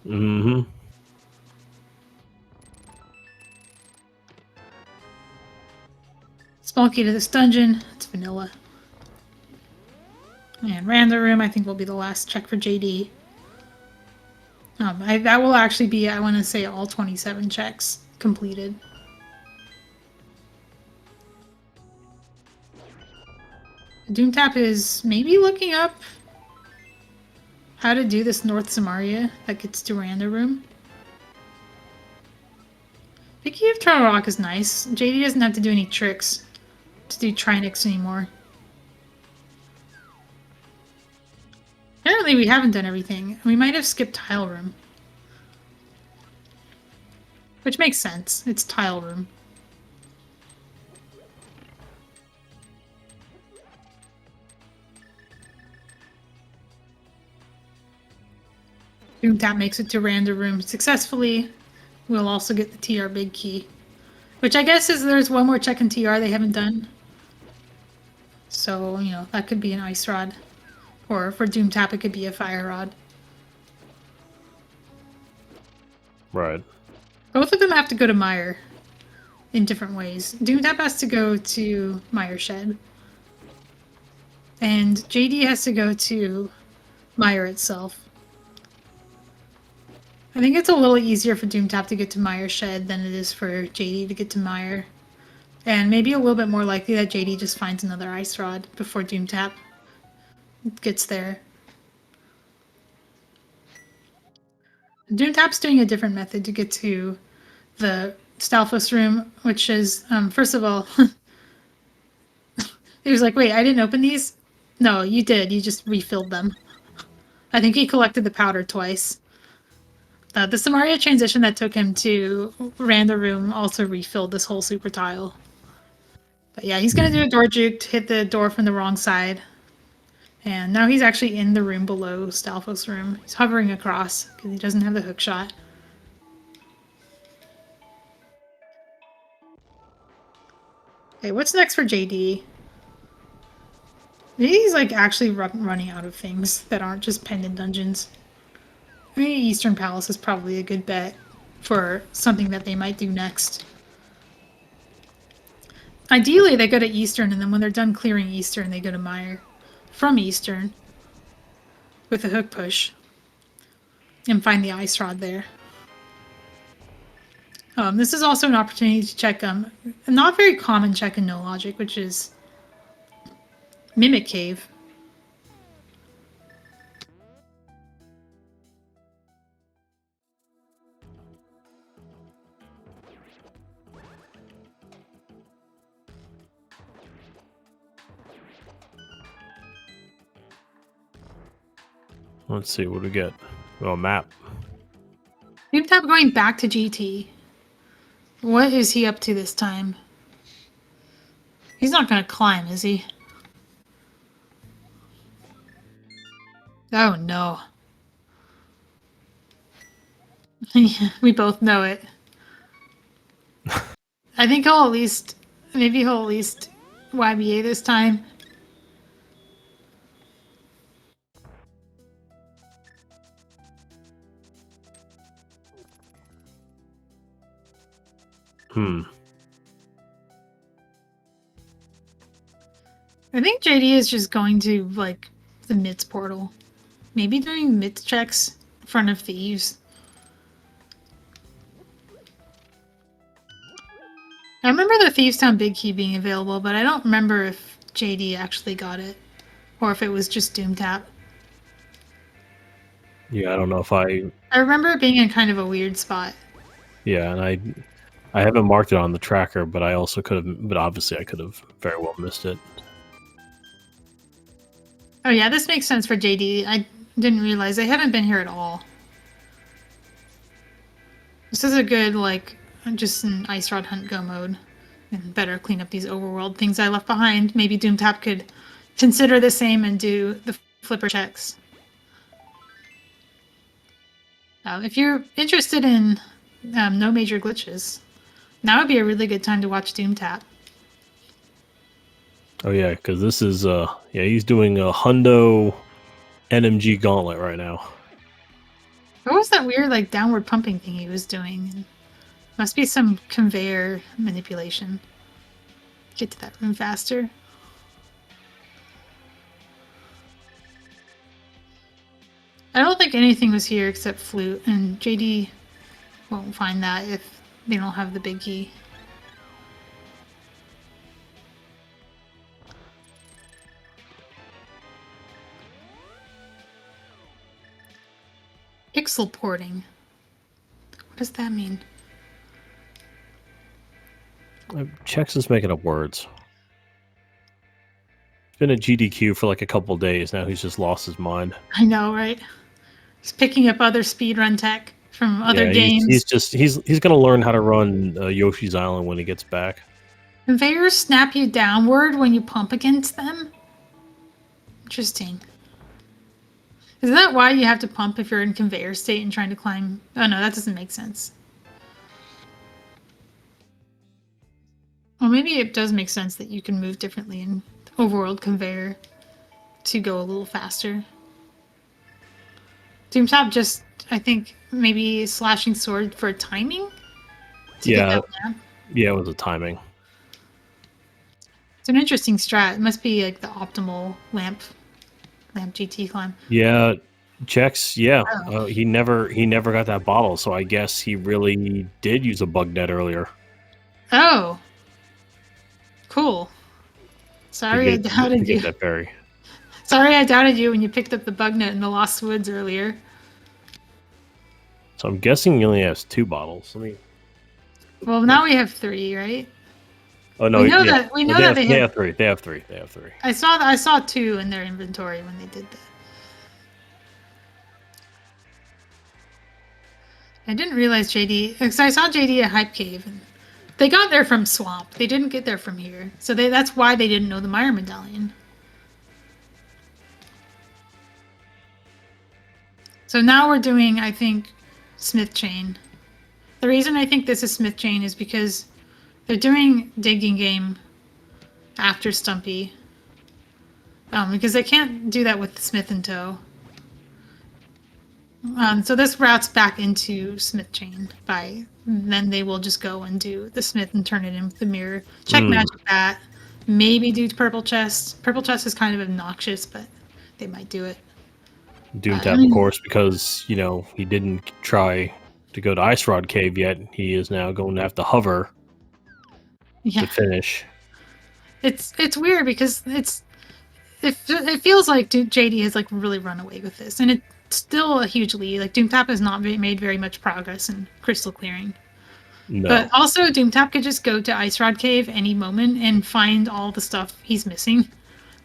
Mm-hmm. Small key to this dungeon. It's vanilla. And Random Room, I think, will be the last check for JD. That will actually be, I want to say, all 27 checks completed. Doomtap is maybe looking up how to do this North Samaria that gets to Random Room. Vicky of Turtle Rock is nice. JD doesn't have to do any tricks to do Trinix anymore. Apparently we haven't done everything. We might have skipped Tile Room. Which makes sense. It's Tile Room. Doomtap makes it to Random Room successfully. We'll also get the TR Big Key. Which I guess is there's one more check in TR they haven't done. So, you know, that could be an Ice Rod. Or for Doomtap, it could be a Fire Rod. Right. Both of them have to go to Mire in different ways. Doomtap has to go to Mire Shed. And JD has to go to Mire itself. I think it's a little easier for Doomtap to get to Mire Shed than it is for JD to get to Mire. And maybe a little bit more likely that JD just finds another Ice Rod before Doomtap gets there. Doomtap's doing a different method to get to the Stalfos room, which is, first of all, he was like, wait, I didn't open these? No, you did. You just refilled them. I think he collected the powder twice. The Samaria transition that took him to Random Room also refilled this whole super tile. But yeah, he's going to do a door juke to hit the door from the wrong side. And now he's actually in the room below Stalfos' room. He's hovering across because he doesn't have the hook shot. Okay, what's next for JD? Maybe he's like actually running out of things that aren't just pendant dungeons. Maybe Eastern Palace is probably a good bet for something that they might do next. Ideally, they go to Eastern, and then when they're done clearing Eastern, they go to Mire from Eastern with a hook push and find the ice rod there. This is also an opportunity to check a not very common check in No Logic, which is Mimic Cave. Let's see what we get. Oh, map. Doomtap going back to GT. What is he up to this time? He's not going to climb, is he? Oh no. We both know it. I think he'll at least... Maybe he'll at least YBA this time. I think JD is just going to, like, the MITS portal. Maybe doing MITS checks in front of thieves. I remember the Thieves Town Big Key being available, but I don't remember if JD actually got it. Or if it was just Doomtap. Yeah, I don't know if I remember it being in kind of a weird spot. Yeah, and I haven't marked it on the tracker, but I also could have, but obviously I could have very well missed it. Oh yeah, this makes sense for JD. I didn't realize they haven't been here at all. This is a good, like, just an Ice Rod Hunt go mode. And better clean up these overworld things I left behind. Maybe Doomtap could consider the same and do the flipper checks. If you're interested in no major glitches, now would be a really good time to watch Doomtap. Oh yeah, because this is yeah, he's doing a Hundo NMG gauntlet right now. What was that weird, like, downward pumping thing he was doing? Must be some conveyor manipulation. Get to that room faster. I don't think anything was here except flute, and JD won't find that if they don't have the big key. Pixel porting. What does that mean? Chex is making up words. He's been a GDQ for like a couple days now. He's just lost his mind. I know, right? He's picking up other speedrun tech from other games. He's gonna learn how to run Yoshi's Island when he gets back. Conveyors snap you downward when you pump against them? Interesting. Is that why you have to pump if you're in conveyor state and trying to climb? Oh no, that doesn't make sense. Well, maybe it does make sense that you can move differently in overworld conveyor to go a little faster. Doomtap just, I think, maybe slashing sword for timing? Yeah, yeah, it was a timing. It's an interesting strat. It must be like the optimal lamp GT climb. Yeah, Chex. Yeah, he never got that bottle, so I guess he really did use a bug net earlier. Oh, cool. Sorry, I doubted you. That berry. Sorry, I doubted you when you picked up the bug net in the Lost Woods earlier. So I'm guessing he only has 2 bottles. Well, now we have 3, right? Oh no, we know that they have 3. They have 3. I saw 2 in their inventory when they did that. I didn't realize JD, because I saw JD at Hype Cave, and they got there from Swamp. They didn't get there from here. So that's why they didn't know the Meyer Medallion. So now we're doing, I think, Smith Chain. The reason I think this is Smith Chain is because they're doing Digging Game after Stumpy. Because they can't do that with the Smith and Toe. So this routes back into Smith Chain then they will just go and do the Smith and turn it in with the mirror. Check Magic Bat. Maybe do Purple Chest. Purple Chest is kind of obnoxious, but they might do it. Doomtap, of course, because, you know, he didn't try to go to Ice Rod Cave yet. He is now going to have to hover to finish. It's weird because it feels like JD has like really run away with this, and it's still a huge lead. Like Doomtap has not made very much progress in crystal clearing. No. But also Doomtap could just go to Ice Rod Cave any moment and find all the stuff he's missing,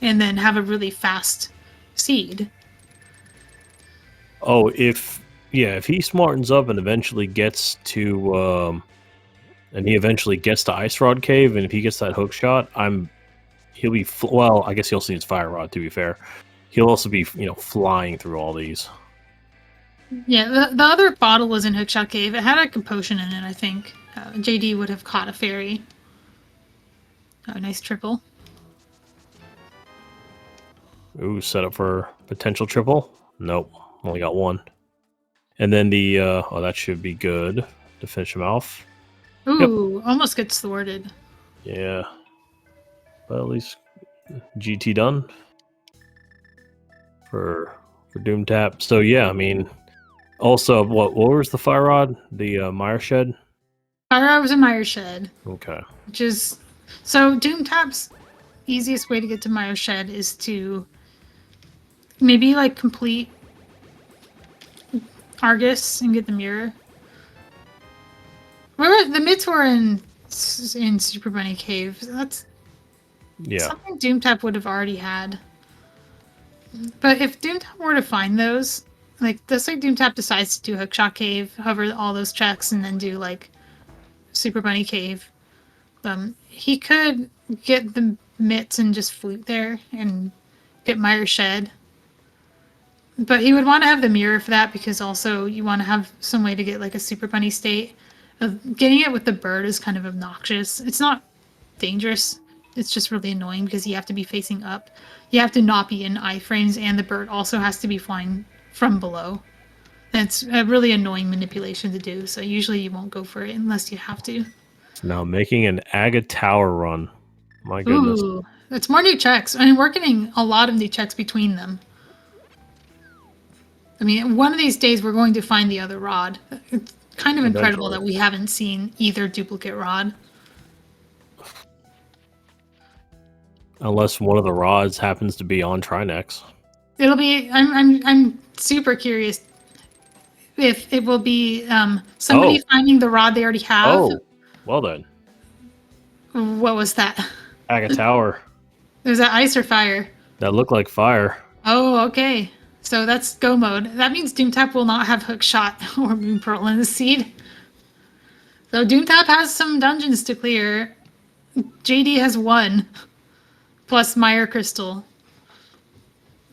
and then have a really fast seed. Oh, if he smartens up and eventually gets to Ice Rod Cave, and if he gets that hook shot, he'll be well. I guess he also needs Fire Rod. To be fair, he'll also be flying through all these. Yeah, the other bottle was in Hookshot Cave. It had like a potion in it. I think JD would have caught a fairy. Oh, nice triple. Ooh, set up for potential triple. Nope. Only got one. And then the that should be good to finish him off. Ooh, almost gets thwarted. Yeah. But at least GT done for Doomtap. So yeah, I mean, also what was the Fire Rod? The Mire Shed? Fire Rod was a Mire Shed. Okay. Which is so Doomtap's easiest way to get to Mire Shed is to maybe like complete Argus and get the mirror. The mids were in Super Bunny Cave. That's something Doomtap would have already had. But if Doomtap were to find those, like let's say Doomtap decides to do Hookshot Cave, hover all those checks, and then do like Super Bunny Cave, he could get the mitts and just flute there and get Mire Shed. But he would want to have the mirror for that because also you want to have some way to get like a Super Bunny state. Getting it with the bird is kind of obnoxious. It's not dangerous. It's just really annoying because you have to be facing up. You have to not be in iframes, and the bird also has to be flying from below. And it's a really annoying manipulation to do, so usually you won't go for it unless you have to. Now making an Aga Tower run. My goodness. Ooh, it's more new checks. I mean, we're getting a lot of new checks between them. I mean, one of these days we're going to find the other rod. It's kind of incredible that we haven't seen either duplicate rod. Unless one of the rods happens to be on Trinex. It'll be. I'm super curious if it will be somebody finding the rod they already have. Oh, well then. What was that? Aga Tower. Was that ice or fire? That looked like fire. Oh, okay. So that's go mode. That means Doomtap will not have Hookshot or Moon Pearl in the seed. So Doomtap has some dungeons to clear. JD has one. Plus Mire Crystal.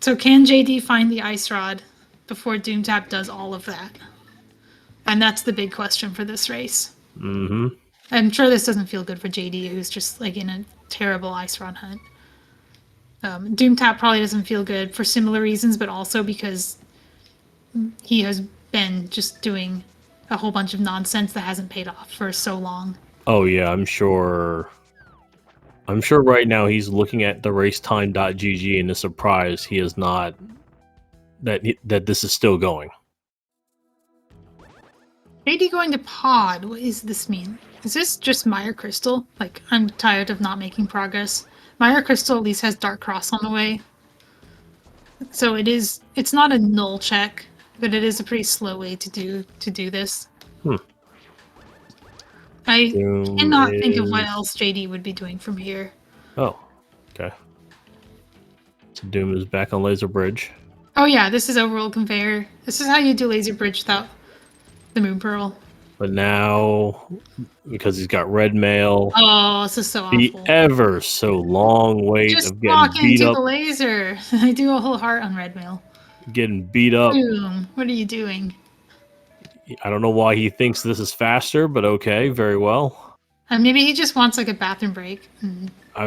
So can JD find the Ice Rod before Doomtap does all of that? And that's the big question for this race. Mm-hmm. I'm sure this doesn't feel good for JD, who's just like in a terrible Ice Rod hunt. Doomtap probably doesn't feel good for similar reasons, but also because he has been just doing a whole bunch of nonsense that hasn't paid off for so long. Oh yeah, I'm sure right now he's looking at the racetime.gg and is surprised he is not that this is still going. JD going to pod. What does this mean? Is this just Mire Crystal? Like, I'm tired of not making progress. Mire Crystal at least has Dark Cross on the way. So it's not a null check, but it is a pretty slow way to do this. I cannot think of what else JD would be doing from here. Oh, okay. So Doom is back on Laser Bridge. Oh yeah, this is overall conveyor. This is how you do Laser Bridge without The Moon Pearl. But now, because he's got red mail, Oh, this is so the awful. ever so long wait Just of getting walk beat into up, the laser. I do a whole heart on red mail. getting beat up. Boom. What are you doing? I don't know why he thinks this is faster, but okay, very well. Maybe he just wants like a bathroom break.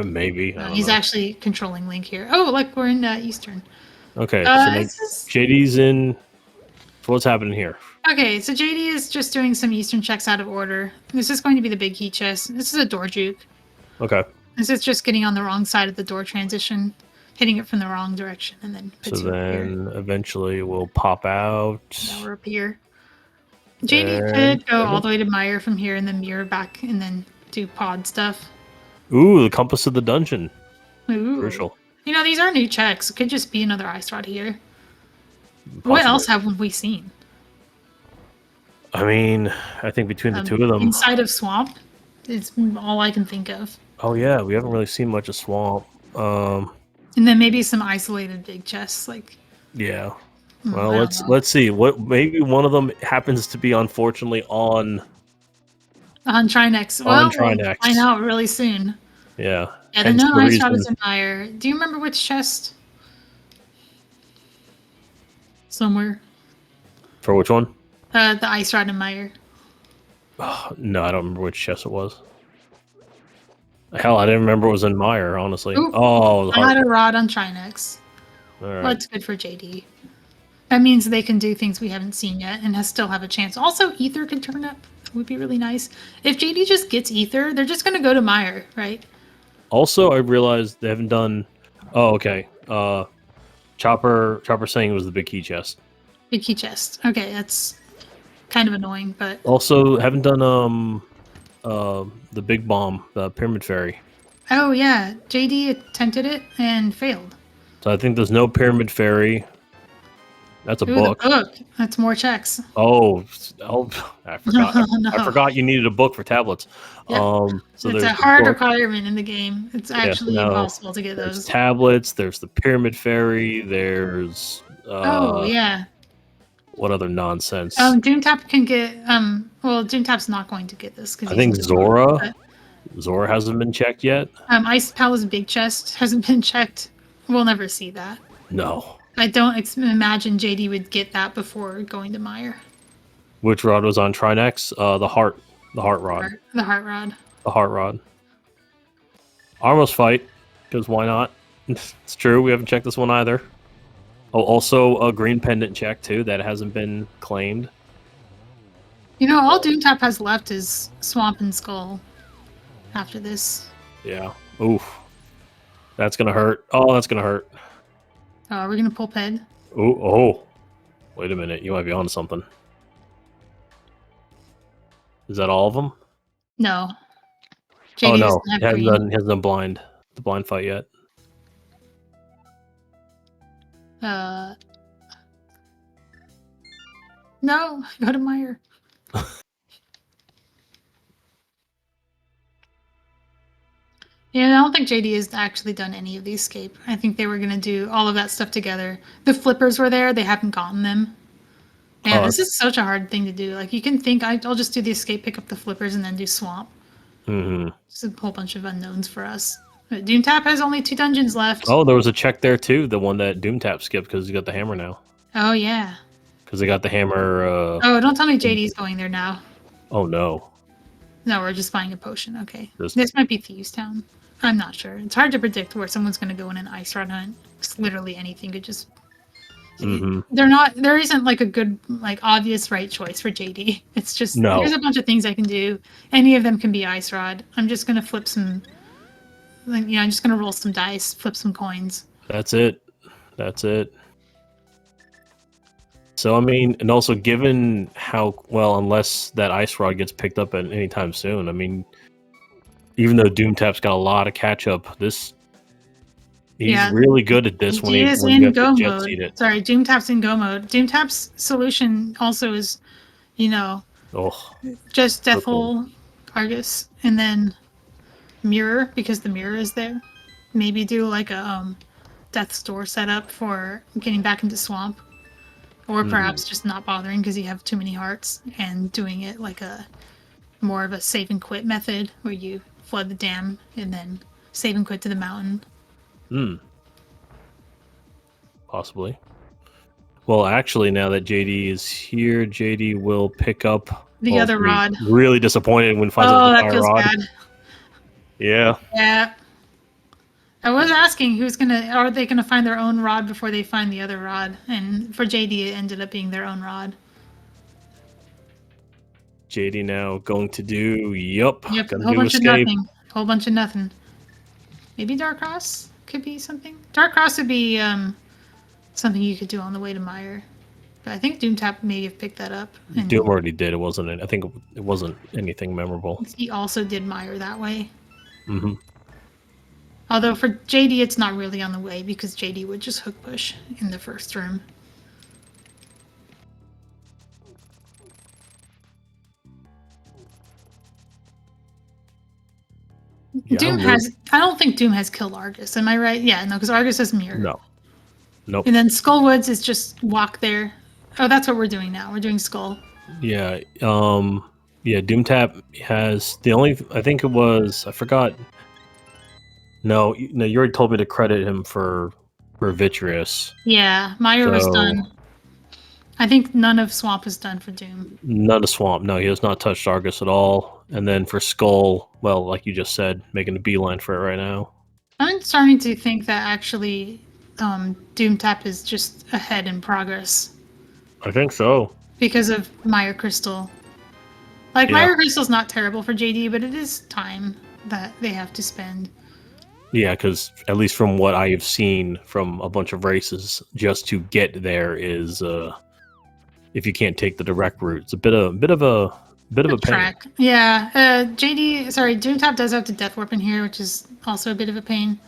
Maybe, I don't He's know. actually controlling Link here. Oh, like we're in Eastern. Okay, so now This is JD's in. So what's happening here? okay. So JD is just doing some Eastern checks out of order. This is going to be the big key chest. This is a door juke. Okay, This is just getting on the wrong side of the door transition, hitting it from the wrong direction, and then so puts you up here. then eventually we'll pop out. Now we're up here. JD could go all the way to Meyer from here and then mirror back and then do pod stuff. Ooh, the compass of the dungeon. Ooh. Crucial. You know, these are new checks. It could just be another ice rod here. Possibly. What else have we seen? I mean, I think between the two of them. Inside of Swamp is all I can think of. Oh yeah, we haven't really seen much of Swamp. And then maybe some isolated big chests, like Yeah. I Well, don't know. let's see. What maybe one of them happens to be unfortunately on. On Trinex. On Well, Trinex. we'll find out really soon. Yeah. Yeah, the no ice shot is in Meyer. Do you remember which chest? Somewhere. For which one? The ice rod in Meyer. Oh, no, I don't remember which chest it was. Hell, I didn't remember it was in Meyer, honestly. Ooh, Oh, the I had heart. a rod on Trinex. All right. Well, it's good for JD. That means they can do things we haven't seen yet and still have a chance. Also, Ether could turn up. That would be really nice. If JD just gets Ether, they're just going to go to Meyer, right? Also, I realized they haven't done. Oh, okay. Chopper saying it was the big key chest. Big key chest. Okay, that's kind of annoying, but Also, haven't done the big bomb, the pyramid fairy. oh yeah, JD attempted it and failed. So I think there's no pyramid fairy. That's a Ooh, book. the book. That's more checks. Oh, I forgot. No. I forgot you needed a book for tablets. Yep. So It's there's a the hard book. requirement in the game. It's actually impossible to get There's those. tablets. There's the pyramid fairy. There's Oh yeah. what other nonsense? Doomtap can get well, Doomtap's not going to get this because I think Zora hasn't been checked yet. Ice Palace big chest hasn't been checked. We'll never see that. No. I don't imagine JD would get that before going to Meyer. Which rod was on Trinex? The heart rod. The heart rod. The heart rod. Armos fight, because why not? It's true. We haven't checked this one either. Oh, also a green pendant check too that hasn't been claimed. You know, all Doomtap has left is Swamp and Skull. After this, Yeah. Oof. That's gonna hurt. Oh, that's gonna hurt. are we gonna pull Ped? Oh. Wait a minute. You might be on something. Is that all of them? No. JD Oh no, doesn't have he green. hasn't done the blind fight yet. No, go to Meyer. Yeah, I don't think JD has actually done any of the escape. I think they were gonna do all of that stuff together. The flippers were there; they haven't gotten them. Man, this is such a hard thing to do. Like, you can think I'll just do the escape, pick up the flippers, and then do Swamp. Mm-hmm. It's a whole bunch of unknowns for us. But Doomtap has only 2 dungeons left. Oh, there was a check there too. The one that Doomtap skipped because he's got the hammer now. Oh yeah. Because they got the hammer. Oh, don't tell me JD's going there now. Oh no. No, we're just buying a potion. Okay. This- This might be Thieves Town. I'm not sure. It's hard to predict where someone's going to go in an ice rod hunt. It's literally anything could just. Mm-hmm. There isn't like a good, like, obvious right choice for JD. It's just, here's a bunch of things I can do. Any of them can be ice rod. I'm just going to flip some, like, I'm just going to roll some dice, flip some coins. That's it. So, I mean, and also given how, well, unless that ice rod gets picked up at any time soon, I mean, even though Doomtap's got a lot of catch up, he's really good at this when is when you in have go to jet mode. seat it. Sorry, Doomtap's in go mode. Doomtap's solution also is, just Deathhole, Argus, and then Mirror, because the mirror is there. Maybe do like a Death's Door setup for getting back into Swamp. Or perhaps just not bothering because you have too many hearts and doing it like a more of a save and quit method where you flood the dam and then save and quit to the mountain. Possibly. Well, actually, now that JD is here, JD will pick up The other rod. Really disappointed when finds out the that fire feels rod. bad. Yeah. Yeah. I was asking are they gonna find their own rod before they find the other rod? And for JD, it ended up being their own rod. JD now going to do, yep, A gonna whole do bunch of escape. nothing. Whole bunch of nothing. Maybe Dark Cross could be something. Dark Cross would be something you could do on the way to Meyer. But I think Doomtap may have picked that up. And Doom already did. It wasn't. I think it wasn't anything memorable. he also did Meyer that way. Mm-hmm. Although for JD, it's not really on the way because JD would just hook push in the first room. Yeah, Doom has. I don't think Doom has killed Argus. Am I right? Yeah, no, because Argus has mirror. No. Nope. And then Skullwoods is just walk there. Oh, that's what we're doing now. We're doing Skull. Yeah. Yeah. Doomtap has the only. I think it was. I forgot. No. You already told me to credit him for Vitreous. Yeah, Meyer was done. I think none of Swamp is done for Doom. None of Swamp. No, he has not touched Argus at all. And then for Skull, well, like you just said, making a beeline for it right now. I'm starting to think that actually Doomtap is just ahead in progress. I think so. Because of Meyer Crystal. Like, Yeah. Meyer Crystal's not terrible for JD, but it is time that they have to spend. Yeah, because at least from what I have seen from a bunch of races, just to get there is, if you can't take the direct route, it's a bit of a pain. Track. Yeah, Doomtap does have to Death Warp in here, which is also a bit of a pain.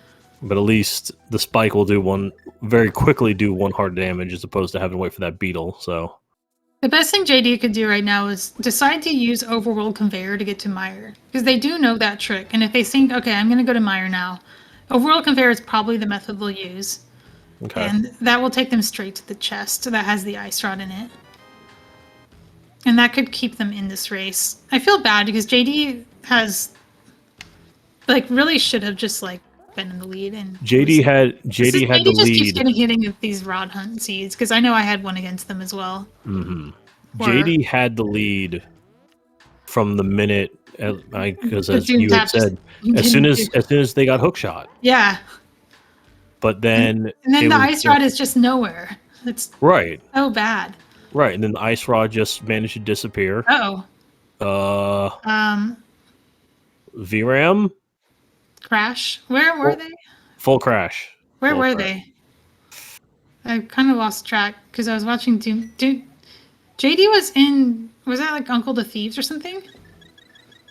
But at least the spike will do very quickly do one hard damage as opposed to having to wait for that beetle. So the best thing JD could do right now is decide to use Overworld Conveyor to get to Meyer. Because they do know that trick. And if they think, okay, I'm going to go to Meyer now, Overworld Conveyor is probably the method they'll use. okay. And that will take them straight to the chest that has the ice rod in it. And that could keep them in this race. I feel bad because JD has, really should have just, been in the lead. And JD had the just keeps lead. hitting these Rod Hunt seeds because I know I had one against them as well. Mm-hmm. JD had the lead from the minute, because as you had said, as soon as they got hook shot. Yeah. But then the ice rod is just nowhere. It's right. So bad. Right, and then the ice rod just managed to disappear. VRAM? Crash? Where were they? Full crash. Where were they? I kind of lost track because I was watching Doom. JD was that Uncle the Thieves or something?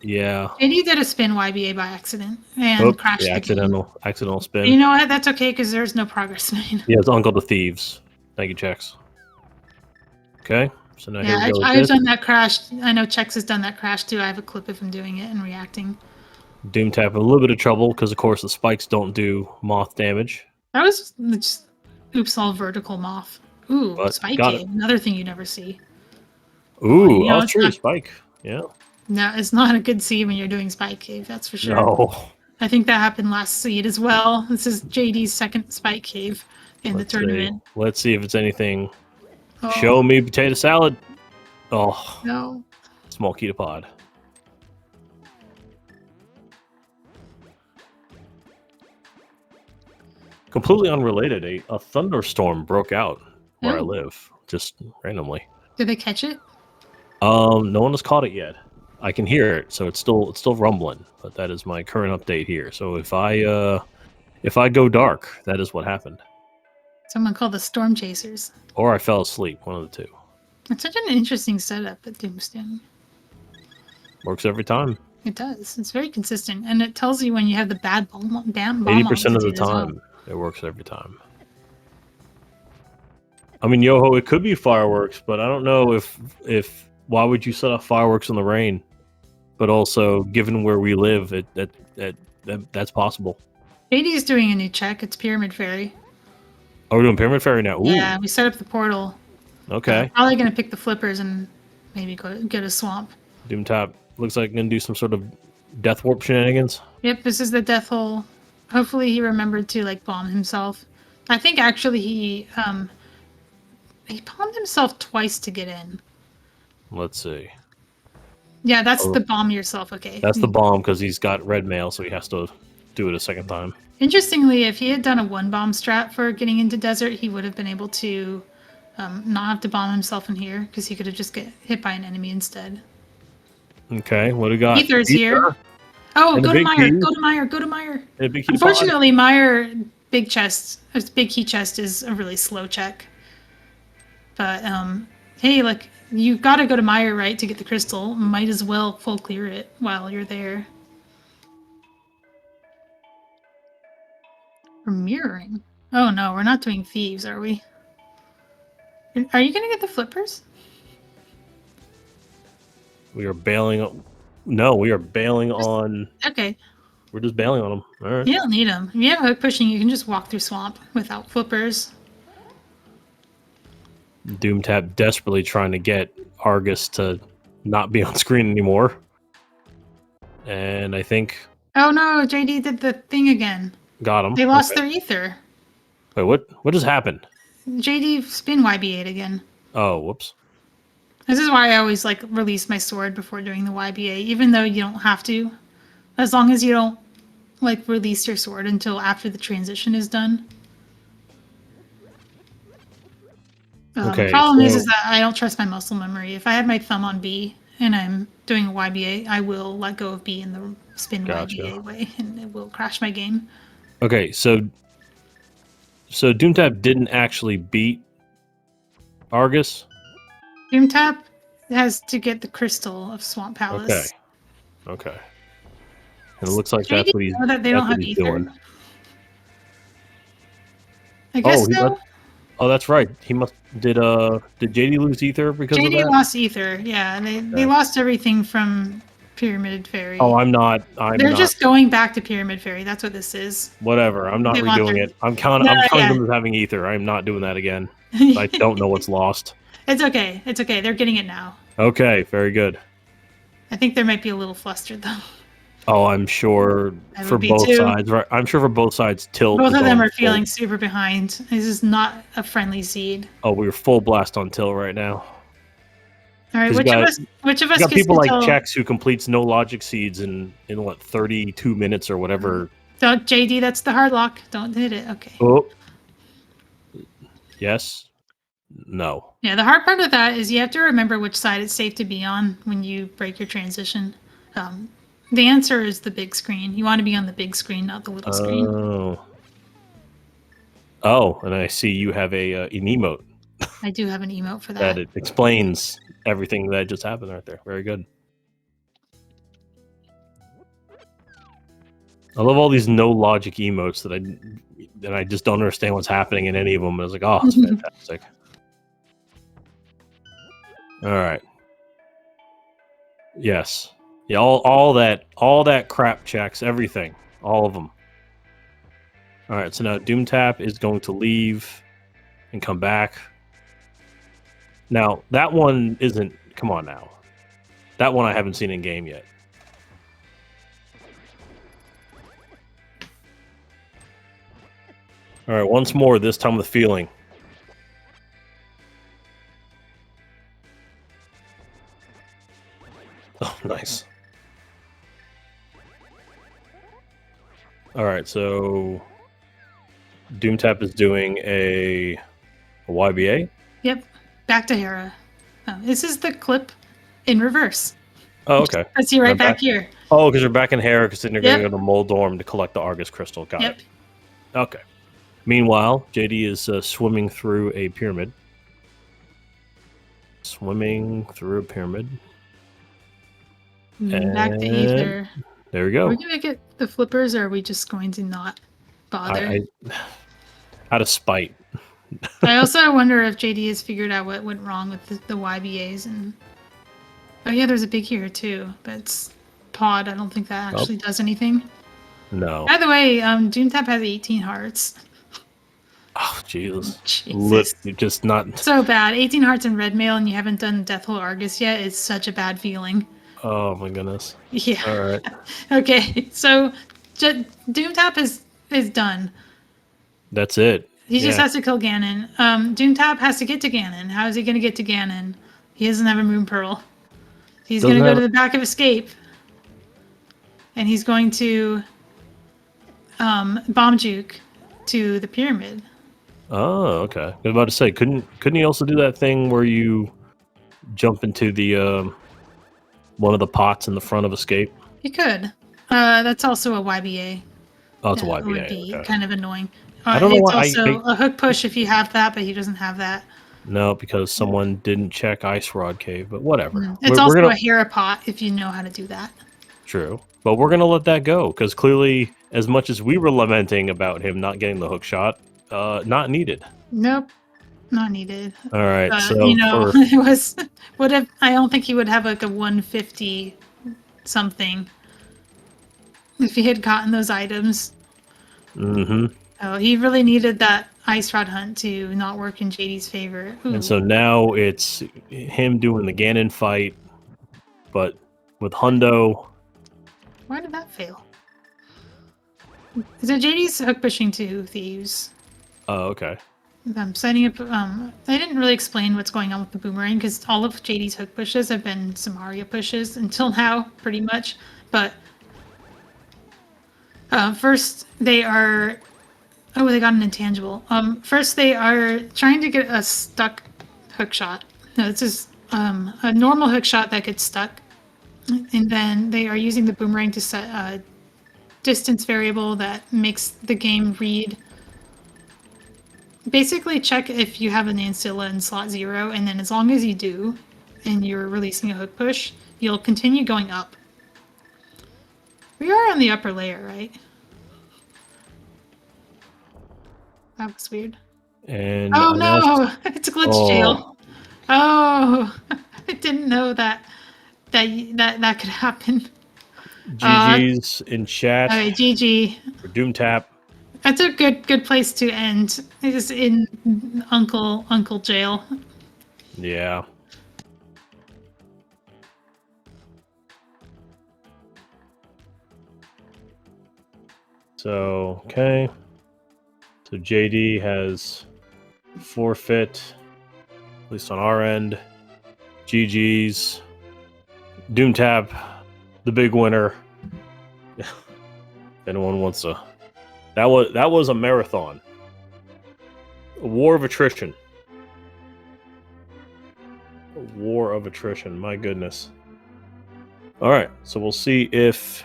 Yeah. JD did a spin YBA by accident and crashed the accidental spin. And you know what? That's okay because there's no progress made. Yeah, it's Uncle the Thieves. Thank you, Chex. Okay, so now here we go. I've done that crash. I know Chex has done that crash too. I have a clip of him doing it and reacting. Doomtap a little bit of trouble because, of course, the spikes don't do moth damage. That was just oops all vertical moth. Ooh, but spike cave. Another thing you never see. Ooh, true, spike. Yeah. No, it's not a good seed when you're doing spike cave. That's for sure. No. I think that happened last seed as well. This is JD's second spike cave in the tournament. Let's see if it's anything. Oh. Show me potato salad. Oh. No. Small ketopod. Completely unrelated, a thunderstorm broke out where I live, just randomly. Did they catch it? No one has caught it yet. I can hear it, so it's still rumbling. But that is my current update here. So if I go dark, that is what happened. Someone called the storm chasers. Or I fell asleep, one of the two. It's such an interesting setup at Doomsday. Works every time. It does. It's very consistent, and it tells you when you have the bad bomb. 80% of the time, it works every time. I mean, Yoho, it could be fireworks, but I don't know if why would you set off fireworks in the rain? But also, given where we live, that's possible. JD is doing a new check. It's Pyramid Fairy. Oh, we're doing Pyramid Fairy now. Ooh. Yeah, we set up the portal. Okay. Probably gonna pick the flippers and maybe go get a swamp. Doomtap looks like gonna do some sort of death warp shenanigans. Yep, this is the death hole. Hopefully he remembered to like bomb himself. I think actually he bombed himself twice to get in. Let's see. Yeah, that's the bomb yourself. Okay. That's the bomb because he's got red mail, so he has to do it a second time. Interestingly, if he had done a one bomb strat for getting into desert, he would have been able to not have to bomb himself in here because he could have just get hit by an enemy instead. Okay, what do we got? Ether's here. Oh, And go the to big Meyer. key. Go to Meyer. Go to Meyer. And a big key Unfortunately, Meyer big key chest is a really slow check. But hey, like you got to go to Meyer, right, to get the crystal. Might as well full clear it while you're there. We're mirroring. Oh no, we're not doing thieves, are we? Are you gonna get the flippers? We are bailing. No, we are bailing on. Okay. We're just bailing on them. All right. You don't need them. If you have hook pushing, you can just walk through swamp without flippers. Doomtap desperately trying to get Argus to not be on screen anymore. And I think Oh no, JD did the thing again. got him. They lost their ether. Wait, what just happened? JD spin YB8 again. Oh, whoops. This is why I always like release my sword before doing the YBA, even though you don't have to. As long as you don't like release your sword until after the transition is done. Okay, the problem so- is that I don't trust my muscle memory. If I have my thumb on B and I'm doing a YBA, I will let go of B in the spin Gotcha. YBA way, and it will crash my game. Okay, so Doomtap didn't actually beat Argus. Doomtap has to get the crystal of Swamp Palace. Okay. And it looks like JD that's what he's, know that they that's don't what have he's ether. doing. I guess he so. let- Oh, that's right. He must did JD lose ether because of JD that? lost ether, yeah. They Okay. lost everything from Pyramid Fairy. Oh, I'm They're not just going back to Pyramid Fairy. That's what this is. whatever. I'm not They want redoing their- it. I'm counting yeah. them as having ether. I'm not doing that again. I don't know what's lost. It's okay. It's okay. They're getting it now. Okay, very good. I think they might be a little flustered though. Oh, I'm sure I for would be both too. sides, right? I'm sure for both sides, Tilt. Both is of them on are feeling full- super behind. This is not a friendly seed. Oh, we're full blast on Till right now. All right, 'Cause which you of got- us? Which of us You got gets people to like tell? Chex who completes no logic seeds in what 32 minutes or whatever. Don't JD. That's the hard lock. Don't hit it. Okay. Oh, yes, no. Yeah, the hard part of that is you have to remember which side it's safe to be on when you break your transition. The answer is the big screen. You want to be on the big screen, not the little screen. Oh, and I see you have an emote I do have an emote for that that. it explains everything that just happened right there. Very good. I love all these no logic emotes that I just don't understand what's happening in any of them. And I was like, oh, it's fantastic. All right. Yes. Yeah. All that crap checks everything. All of them. All right. So now Doomtap is going to leave and come back. Now that one isn't. Come on now. That one I haven't seen in game yet. All right. Once more. This time with feeling. Oh, nice. All right, so Doomtap is doing a YBA. Yep. Back to Hera. Oh, this is the clip in reverse. Oh, okay. Let's see right I'm back back. here. Oh, because you're back in Hera, because then you're going to Yep. go to Moldorm to collect the Argus crystal. Got Yep. it. Okay. Meanwhile, JD is swimming through a pyramid. Swimming through a pyramid. Back to And- ether. There we Are go. we gonna get the flippers, or are we just going to not bother? Out of spite. I also wonder if JD has figured out what went wrong with the YBAs and. Oh yeah, there's a big here too, but it's pod. I don't think that actually does anything. No. By the way, Doomtap has 18 hearts. Oh, Jesus. Jesus. Just not. So bad. 18 hearts and red mail, and you haven't done Deathhole Argus yet. It's such a bad feeling. Oh, my goodness. Yeah. All right. Okay, so Doomtap is done. That's it. He just Yeah. has to kill Ganon. Doomtap has to get to Ganon. How is he going to get to Ganon? He doesn't have a Moon Pearl. He's going Doesn't to go have. to the back of Escape, and he's going to bomb juke to the pyramid. Oh, okay. I was about to say, couldn't he also do that thing where you jump into the one of the pots in the front of Escape? He could. That's also a YBA. Oh, it's a That would YBA. be Okay. kind of annoying. I don't know It's why also a hook push if you have that, but he doesn't have that. No, because someone didn't check Ice Rod Cave, but whatever. It's We're also gonna a Hera pot if you know how to do that. true, but we're gonna let that go because clearly, as much as we were lamenting about him not getting the hook shot, not needed. Nope, not needed. All right, so It was would have. I don't think he would have like a 150 something if he had gotten those items. Mm-hmm. Oh, he really needed that ice rod hunt to not work in JD's favor. Ooh. And so now it's him doing the Ganon fight, but with Hundo. Why did that fail? So JD's hook pushing to thieves. Oh, okay. I'm setting up. I didn't really explain what's going on with the boomerang because all of JD's hook pushes have been Samaria pushes until now, pretty much. But first they are. Oh, they got an intangible. First they are trying to get a stuck hook shot. No, it's just a normal hook shot that gets stuck, and then they are using the boomerang to set a distance variable that makes the game read. Basically, check if you have an Ancilla in slot 0, and then as long as you do, and you're releasing a hook push, you'll continue going up. We are on the upper layer, right? That was weird. And Oh no! It's a glitch jail. Oh, I didn't know that could happen. GG's in chat. Okay, GG. For Doomtap. That's a good place to end. Is in Uncle jail. Yeah. So, okay. So JD has forfeit, at least on our end. GG's. Doomtap, the big winner. If anyone wants to. That was a marathon. A war of attrition. A war of attrition. My goodness. All right, so we'll see if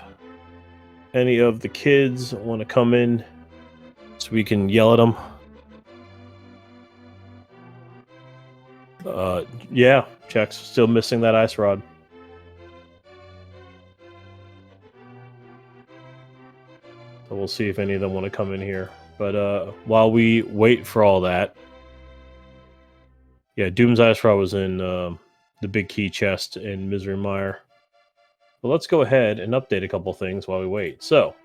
any of the kids want to come in so we can yell at them. Yeah, Check's still missing that ice rod. So we'll see if any of them want to come in here. But while we wait for all that, yeah, Doom's ice rod was in the big key chest in Misery Mire. But let's go ahead and update a couple things while we wait. So,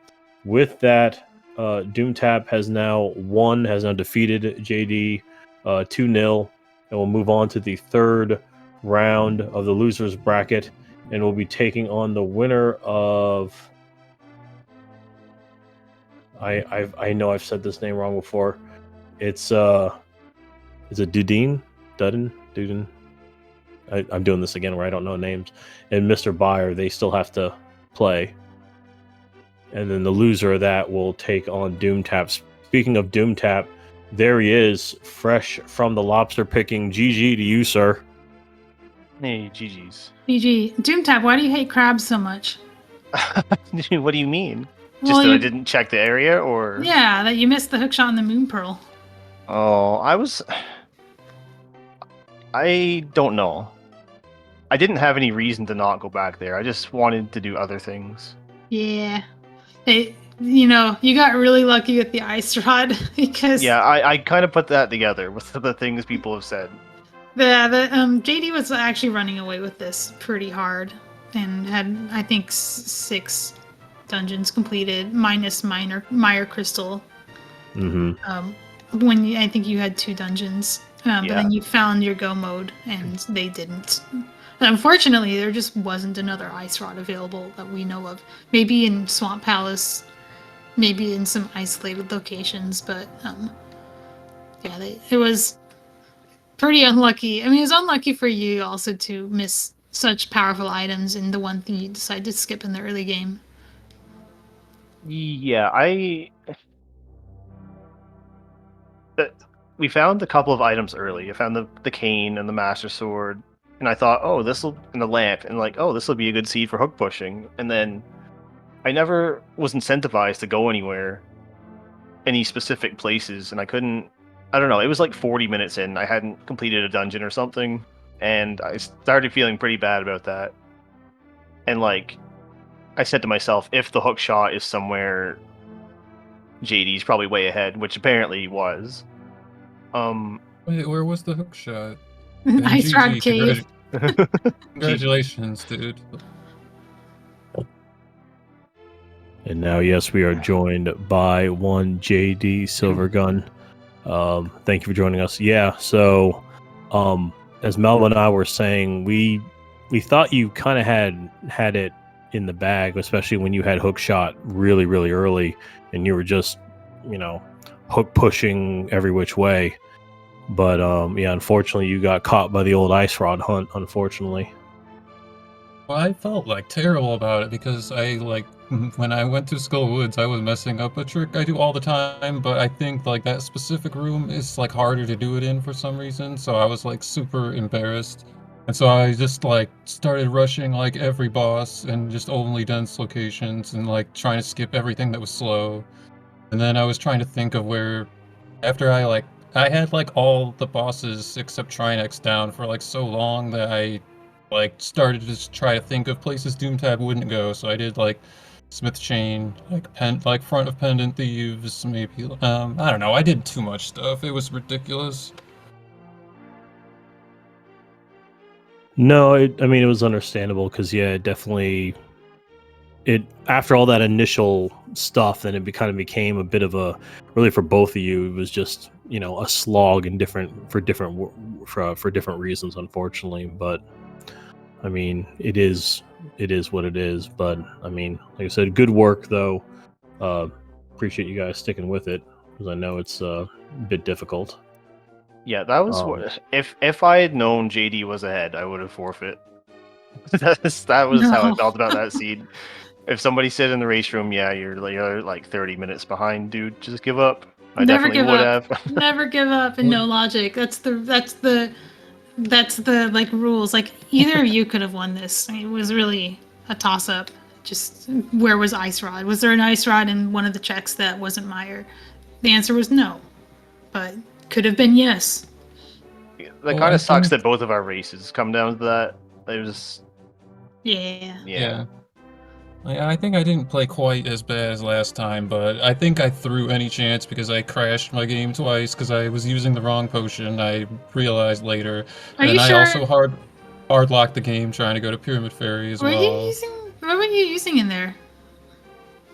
with that, Doomtap has now defeated JD 2-0, and we'll move on to the third round of the losers bracket, and we'll be taking on the winner of. I know I've said this name wrong before. Is it Dudin? Dudin? I'm doing this again where I don't know names. And Mr. Byer, they still have to play. And then the loser of that will take on Doomtap. Speaking of Doomtap, there he is, fresh from the lobster picking. GG to you, sir. Hey, GG's. GG. Doomtap, why do you hate crabs so much? What do you mean? Well, Just that I didn't check the area, or? Yeah, that you missed the hookshot on the Moon Pearl. Oh, I don't know. I didn't have any reason to not go back there. I just wanted to do other things. Yeah. You got really lucky with the ice rod because Yeah, I kind of put that together with the things people have said. the JD was actually running away with this pretty hard and had I think 6 dungeons completed minus Mire Crystal. Mm-hmm. I think you had 2 dungeons, but then you found your go mode, and they didn't. And unfortunately, there just wasn't another ice rod available that we know of. Maybe in Swamp Palace, maybe in some isolated locations, but yeah, it was pretty unlucky. I mean, it was unlucky for you also to miss such powerful items in the one thing you decided to skip in the early game. Yeah, we found a couple of items early. I found the cane and the master sword, and I thought, oh, and the lamp, and like, oh, this will be a good seed for hook pushing. And then I never was incentivized to go anywhere, any specific places, and I couldn't. I don't know. It was like 40 minutes in. I hadn't completed a dungeon or something, and I started feeling pretty bad about that. And like, I said to myself, if the hook shot is somewhere, JD's probably way ahead, which apparently he was. Wait, where was the hook shot? Ice Rod Cave. Congratulations, dude. And now, yes, we are joined by one JDSilvergun. Thank you for joining us. Yeah, so as Melvin and I were saying, we thought you kind of had it in the bag, especially when you had hook shot really, really early, and you were just, hook pushing every which way. But yeah, unfortunately, you got caught by the old ice rod hunt. Unfortunately. Well, I felt like terrible about it because when I went to Skull Woods, I was messing up a trick I do all the time, but I think like that specific room is like harder to do it in for some reason, so I was like super embarrassed. And so I just like started rushing like every boss and just only dense locations and like trying to skip everything that was slow. And then I was trying to think of where after I had like all the bosses except Trinex down for like so long that I like started to just try to think of places Doomtap wouldn't go. So I did like Smith Chain, like front of Pendant Thieves, maybe. I don't know. I did too much stuff. It was ridiculous. No, I mean, it was understandable because yeah, definitely. After all that initial stuff, then it kind of became a bit of a really for both of you. It was just a slog and for different reasons, unfortunately. But I mean, it is what it is. But I mean, like I said, good work though. Appreciate you guys sticking with it because I know it's a bit difficult. Yeah, that was what if I had known JD was ahead, I would have forfeit. that was how I felt about that seed. If somebody said in the race room, yeah, you're like 30 minutes behind, dude, just give up. I Never definitely give would up. have. Never give up and no logic. That's the like rules. Like either of you could have won this. I mean, it was really a toss up. Just where was Ice Rod? Was there an Ice Rod in one of the checks that wasn't Meyer? The answer was no, but could have been yes. That kind of sucks that both of our races come down to that. It was. Yeah. I think I didn't play quite as bad as last time, but I think I threw any chance because I crashed my game twice because I was using the wrong potion. I realized later, and I also hard locked the game trying to go to Pyramid Fairy as well. What were you using in there?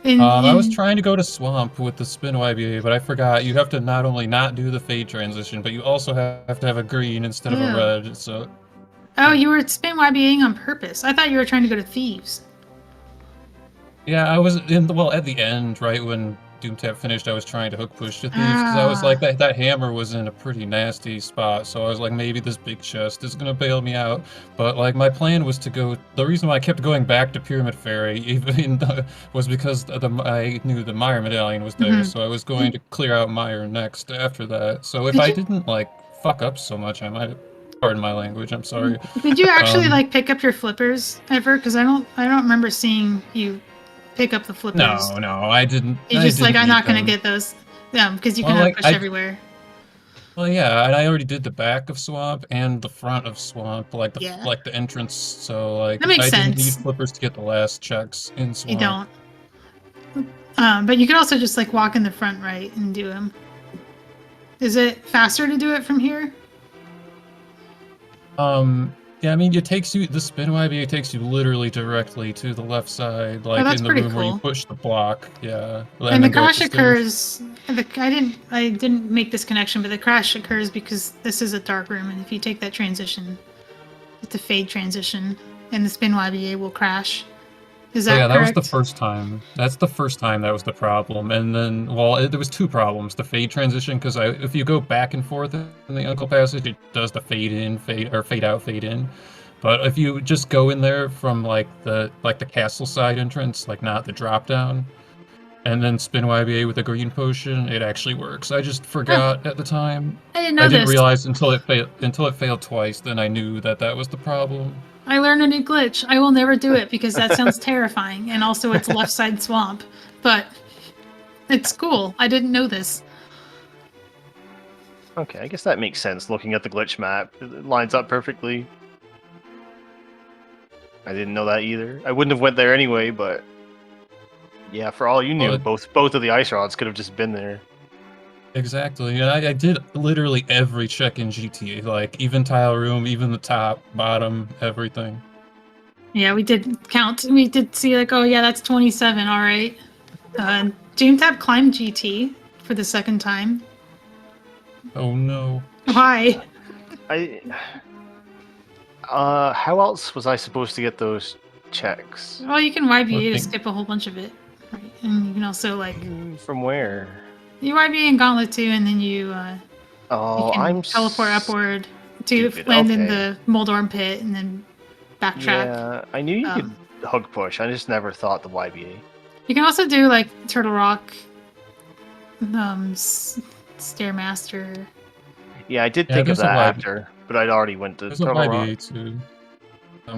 I was trying to go to Swamp with the Spin YBA, but I forgot you have to not only not do the fade transition, but you also have to have a green instead of a red. So. Oh, you were Spin YBAing on purpose. I thought you were trying to go to Thieves. Yeah, I was at the end, right when Doomtap finished, I was trying to hook push to Thieves because I was like that hammer was in a pretty nasty spot, so I was like maybe this big chest is gonna bail me out. But like my plan was to go. The reason why I kept going back to Pyramid Fairy was because I knew the Meyer medallion was there, so I was going to clear out Meyer next after that. So if I didn't like fuck up so much, I might have. Pardon my language. I'm sorry. Did you actually like pick up your flippers ever? Because I don't remember seeing you pick up the flippers. No, I didn't. You're just like, I'm not going to get those. Yeah, because you can have push everywhere. Well, yeah, and I already did the back of Swamp and the front of Swamp, like the entrance. So like, that makes sense. Didn't need flippers to get the last checks in Swamp. You don't. But you could also just like walk in the front right and do them. Is it faster to do it from here? Yeah, I mean, it takes you, the spin YBA takes you literally directly to the left side, Oh, like that's in the pretty room where you cool. push the block, yeah. And the then go up crash the stairs. occurs. I didn't make this connection, but the crash occurs because this is a dark room, and if you take that transition, it's a fade transition, and the spin YBA will crash. Is Oh yeah, that that was the correct? first time. That's the first time that was the problem. And then, well, there was two problems. The fade transition, because if you go back and forth in the Uncle Passage, it does the fade in, fade, or fade out, fade in. But if you just go in there from the castle side entrance, like not the drop down, and then spin YBA with a green potion, it actually works. I just Oh, forgot at the time. I didn't I know didn't this. realize until it failed twice. Then I knew that that was the problem. I learned a new glitch. I will never do it because that sounds terrifying, and also it's left side swamp. But it's cool. I didn't know this. Okay, I guess that makes sense. Looking at the glitch map, it lines up perfectly. I didn't know that either. I wouldn't have went there anyway, but yeah, for all you knew, But both of the ice rods could have just been there. exactly. And I did literally every check in GTA, like even tile room, even the top, bottom, everything. Yeah, we did count. We did see like, oh yeah, that's 27. All right. Doomtap climbed GT for the second time. Oh no. Why? I how else was I supposed to get those checks? Well, you can YBA to Looking. skip a whole bunch of it, right? And you can also like From where? you YBA in Gauntlet 2, and then you Oh, can I'm teleport upward to stupid. land in Okay. the Moldorm pit, and then backtrack. Yeah, I knew you could hug push. I just never thought the YBA. You can also do like Turtle Rock, Stairmaster. Yeah, I did Yeah, think of there's a that YBA. after, but I'd already went to There's a Turtle Rock. YBA too.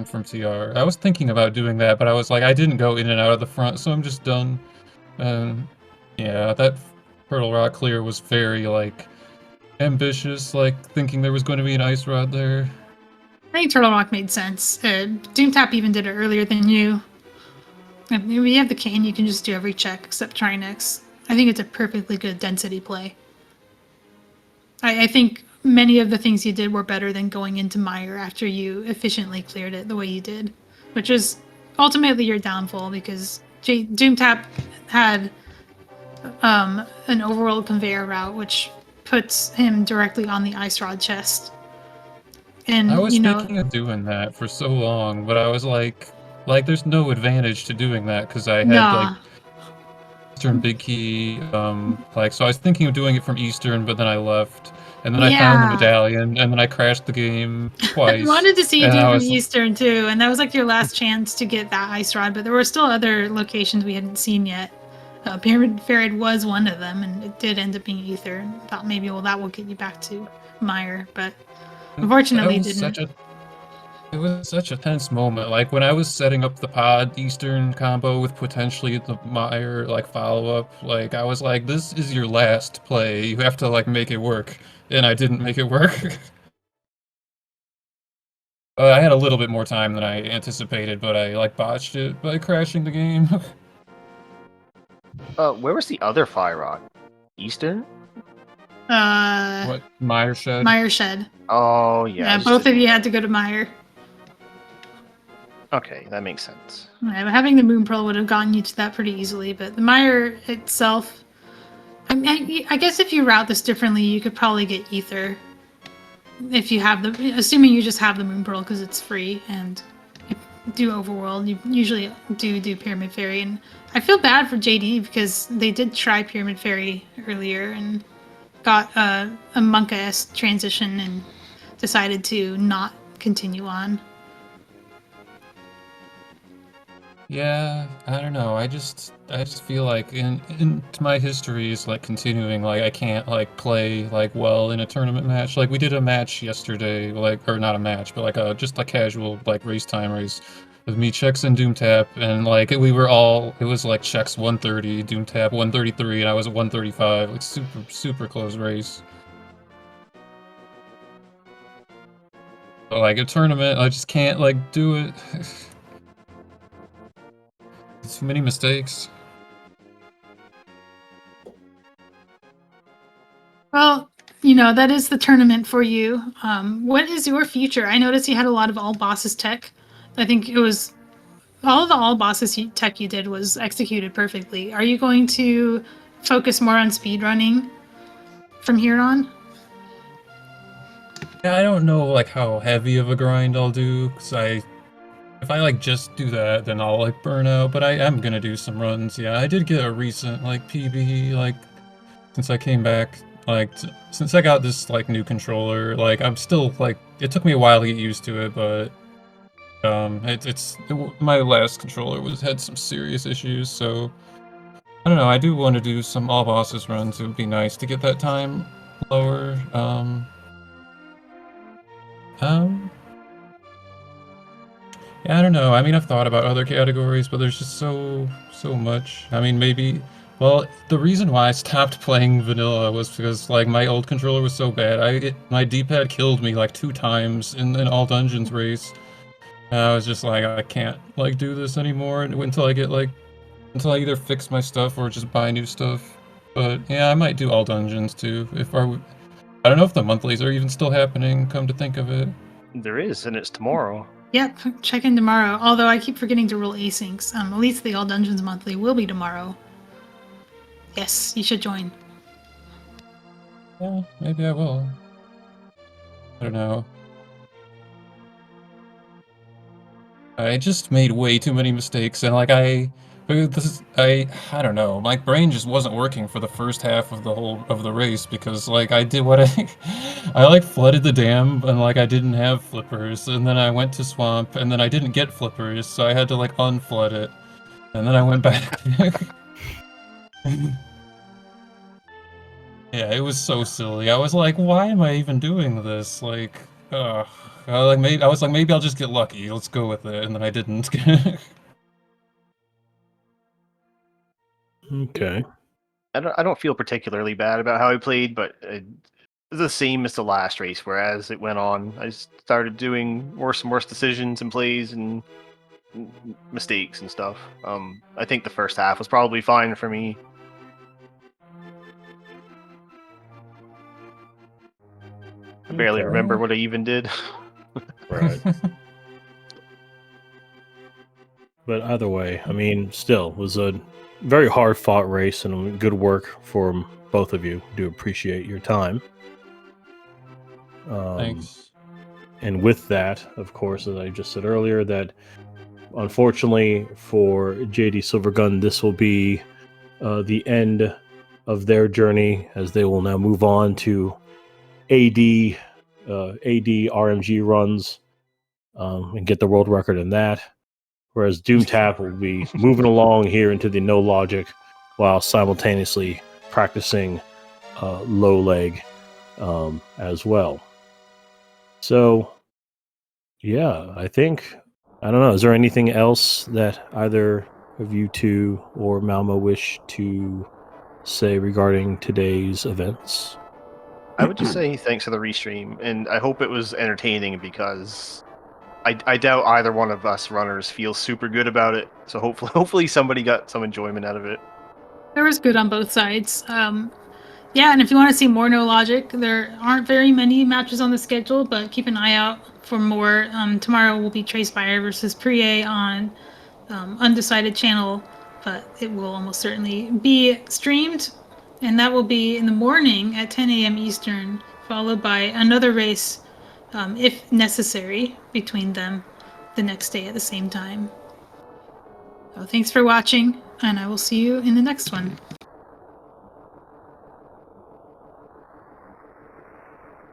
From TR. I was thinking about doing that, but I was like, I didn't go in and out of the front, so I'm just done. Yeah, that Turtle Rock clear was very like ambitious, like thinking there was going to be an ice rod there. I think Turtle Rock made sense. Doomtap even did it earlier than you. If you have the cane, you can just do every check except Trinex. I think it's a perfectly good density play. I think many of the things you did were better than going into Mire after you efficiently cleared it the way you did, which is ultimately your downfall because Doomtap had an overworld conveyor route which puts him directly on the ice rod chest. And I was thinking of doing that for so long, but I was like there's no advantage to doing that because I had like nah. Eastern Big Key, so I was thinking of doing it from Eastern, but then I left, and then I found the Yeah. medallion, and then I crashed the game twice. I wanted to see you and do I from was, Eastern too, and that was like your last chance to get that ice rod, but there were still other locations we hadn't seen yet. Pyramid Ferret was one of them, and it did end up being Ether. And thought maybe, well, that will get you back to Mire, but unfortunately it didn't. It was such a tense moment. Like when I was setting up the pod Eastern combo with potentially the Mire like follow up, like I was like, this is your last play. You have to like make it work. And I didn't make it work. I had a little bit more time than I anticipated, but I like botched it by crashing the game. Where was the other fire rock? Eastern? What? Mire Shed? Mire Shed. Oh yeah. Yeah, both of you had to go to Mire. Okay, that makes sense. Yeah, but having the Moon Pearl would have gotten you to that pretty easily, but the Mire itself, I guess if you route this differently, you could probably get Ether. If you have assuming you just have the Moon Pearl because it's free and you do Overworld, you usually do Pyramid Fairy. And I feel bad for JD because they did try Pyramid Fairy earlier and got a Monka-esque transition and decided to not continue on. Yeah, I don't know. I just feel like in my history is like continuing. Like I can't like play like well in a tournament match. Like we did a match yesterday, like or not a match, but like a just a casual like race time race with me, Chex, and Doomtap, and like we were all. It was like Chex 130, Doomtap 133, and I was at 135. Like super close race. But like a tournament, I just can't like do it. Too many mistakes. Well, you know, that is the tournament for you. What is your future? I noticed you had a lot of all bosses tech. I think it was all of the all bosses tech you did was executed perfectly. Are you going to focus more on speedrunning from here on? Yeah, I don't know like how heavy of a grind I'll do, because if I like just do that, then I'll like burn out. But I am gonna do some runs. Yeah, I did get a recent like PB like since I came back. Like since I got this like new controller, like I'm still like it took me a while to get used to it, but my last controller had some serious issues, so I don't know. I do want to do some all bosses runs. It would be nice to get that time lower. Um, yeah, I don't know. I mean, I've thought about other categories, but there's just so much. I mean, maybe. Well, the reason why I stopped playing vanilla was because like my old controller was so bad. My D-pad killed me like 2 times in an all dungeons race. And I was just like, I can't like do this anymore until I either fix my stuff or just buy new stuff. But yeah, I might do all dungeons too. I don't know if the monthlies are even still happening. Come to think of it. There is, and it's tomorrow. Yep, check in tomorrow. Although I keep forgetting to roll asyncs. At least the All Dungeons monthly will be tomorrow. Yes, you should join. Yeah, maybe I will. I don't know. I just made way too many mistakes, and like I don't know. My brain just wasn't working for the first half of the race because like I did what I like flooded the dam and like I didn't have flippers, and then I went to swamp and then I didn't get flippers, so I had to like unflood it, and then I went back. Yeah, it was so silly. I was like, why am I even doing this? Like, ugh. I was like, maybe I'll just get lucky. Let's go with it, and then I didn't. Okay. I don't feel particularly bad about how I played, but it's the same as the last race. Whereas it went on, I started doing worse and worse decisions and plays and mistakes and stuff. I think the first half was probably fine for me. I barely Okay. remember what I even did. Right. But either way, I mean, still was a very hard fought race and good work for both of you. Do appreciate your time. Thanks. And with that, of course, as I just said earlier, that unfortunately for JDSilvergun, this will be the end of their journey, as they will now move on to AD RMG runs and get the world record in that. Whereas Doomtap will be moving along here into the no logic while simultaneously practicing low leg as well. So, yeah, I don't know. Is there anything else that either of you two or Malmo wish to say regarding today's events? I would just say thanks for the restream, and I hope it was entertaining because I doubt either one of us runners feels super good about it. So hopefully somebody got some enjoyment out of it. There was good on both sides. Yeah, and if you want to see more No Logic, there aren't very many matches on the schedule, but keep an eye out for more. Tomorrow will be Tracefire versus Prie on Undecided channel, but it will almost certainly be streamed, and that will be in the morning at 10 a.m. Eastern, followed by another race, if necessary, between them the next day at the same time. So thanks for watching, and I will see you in the next one.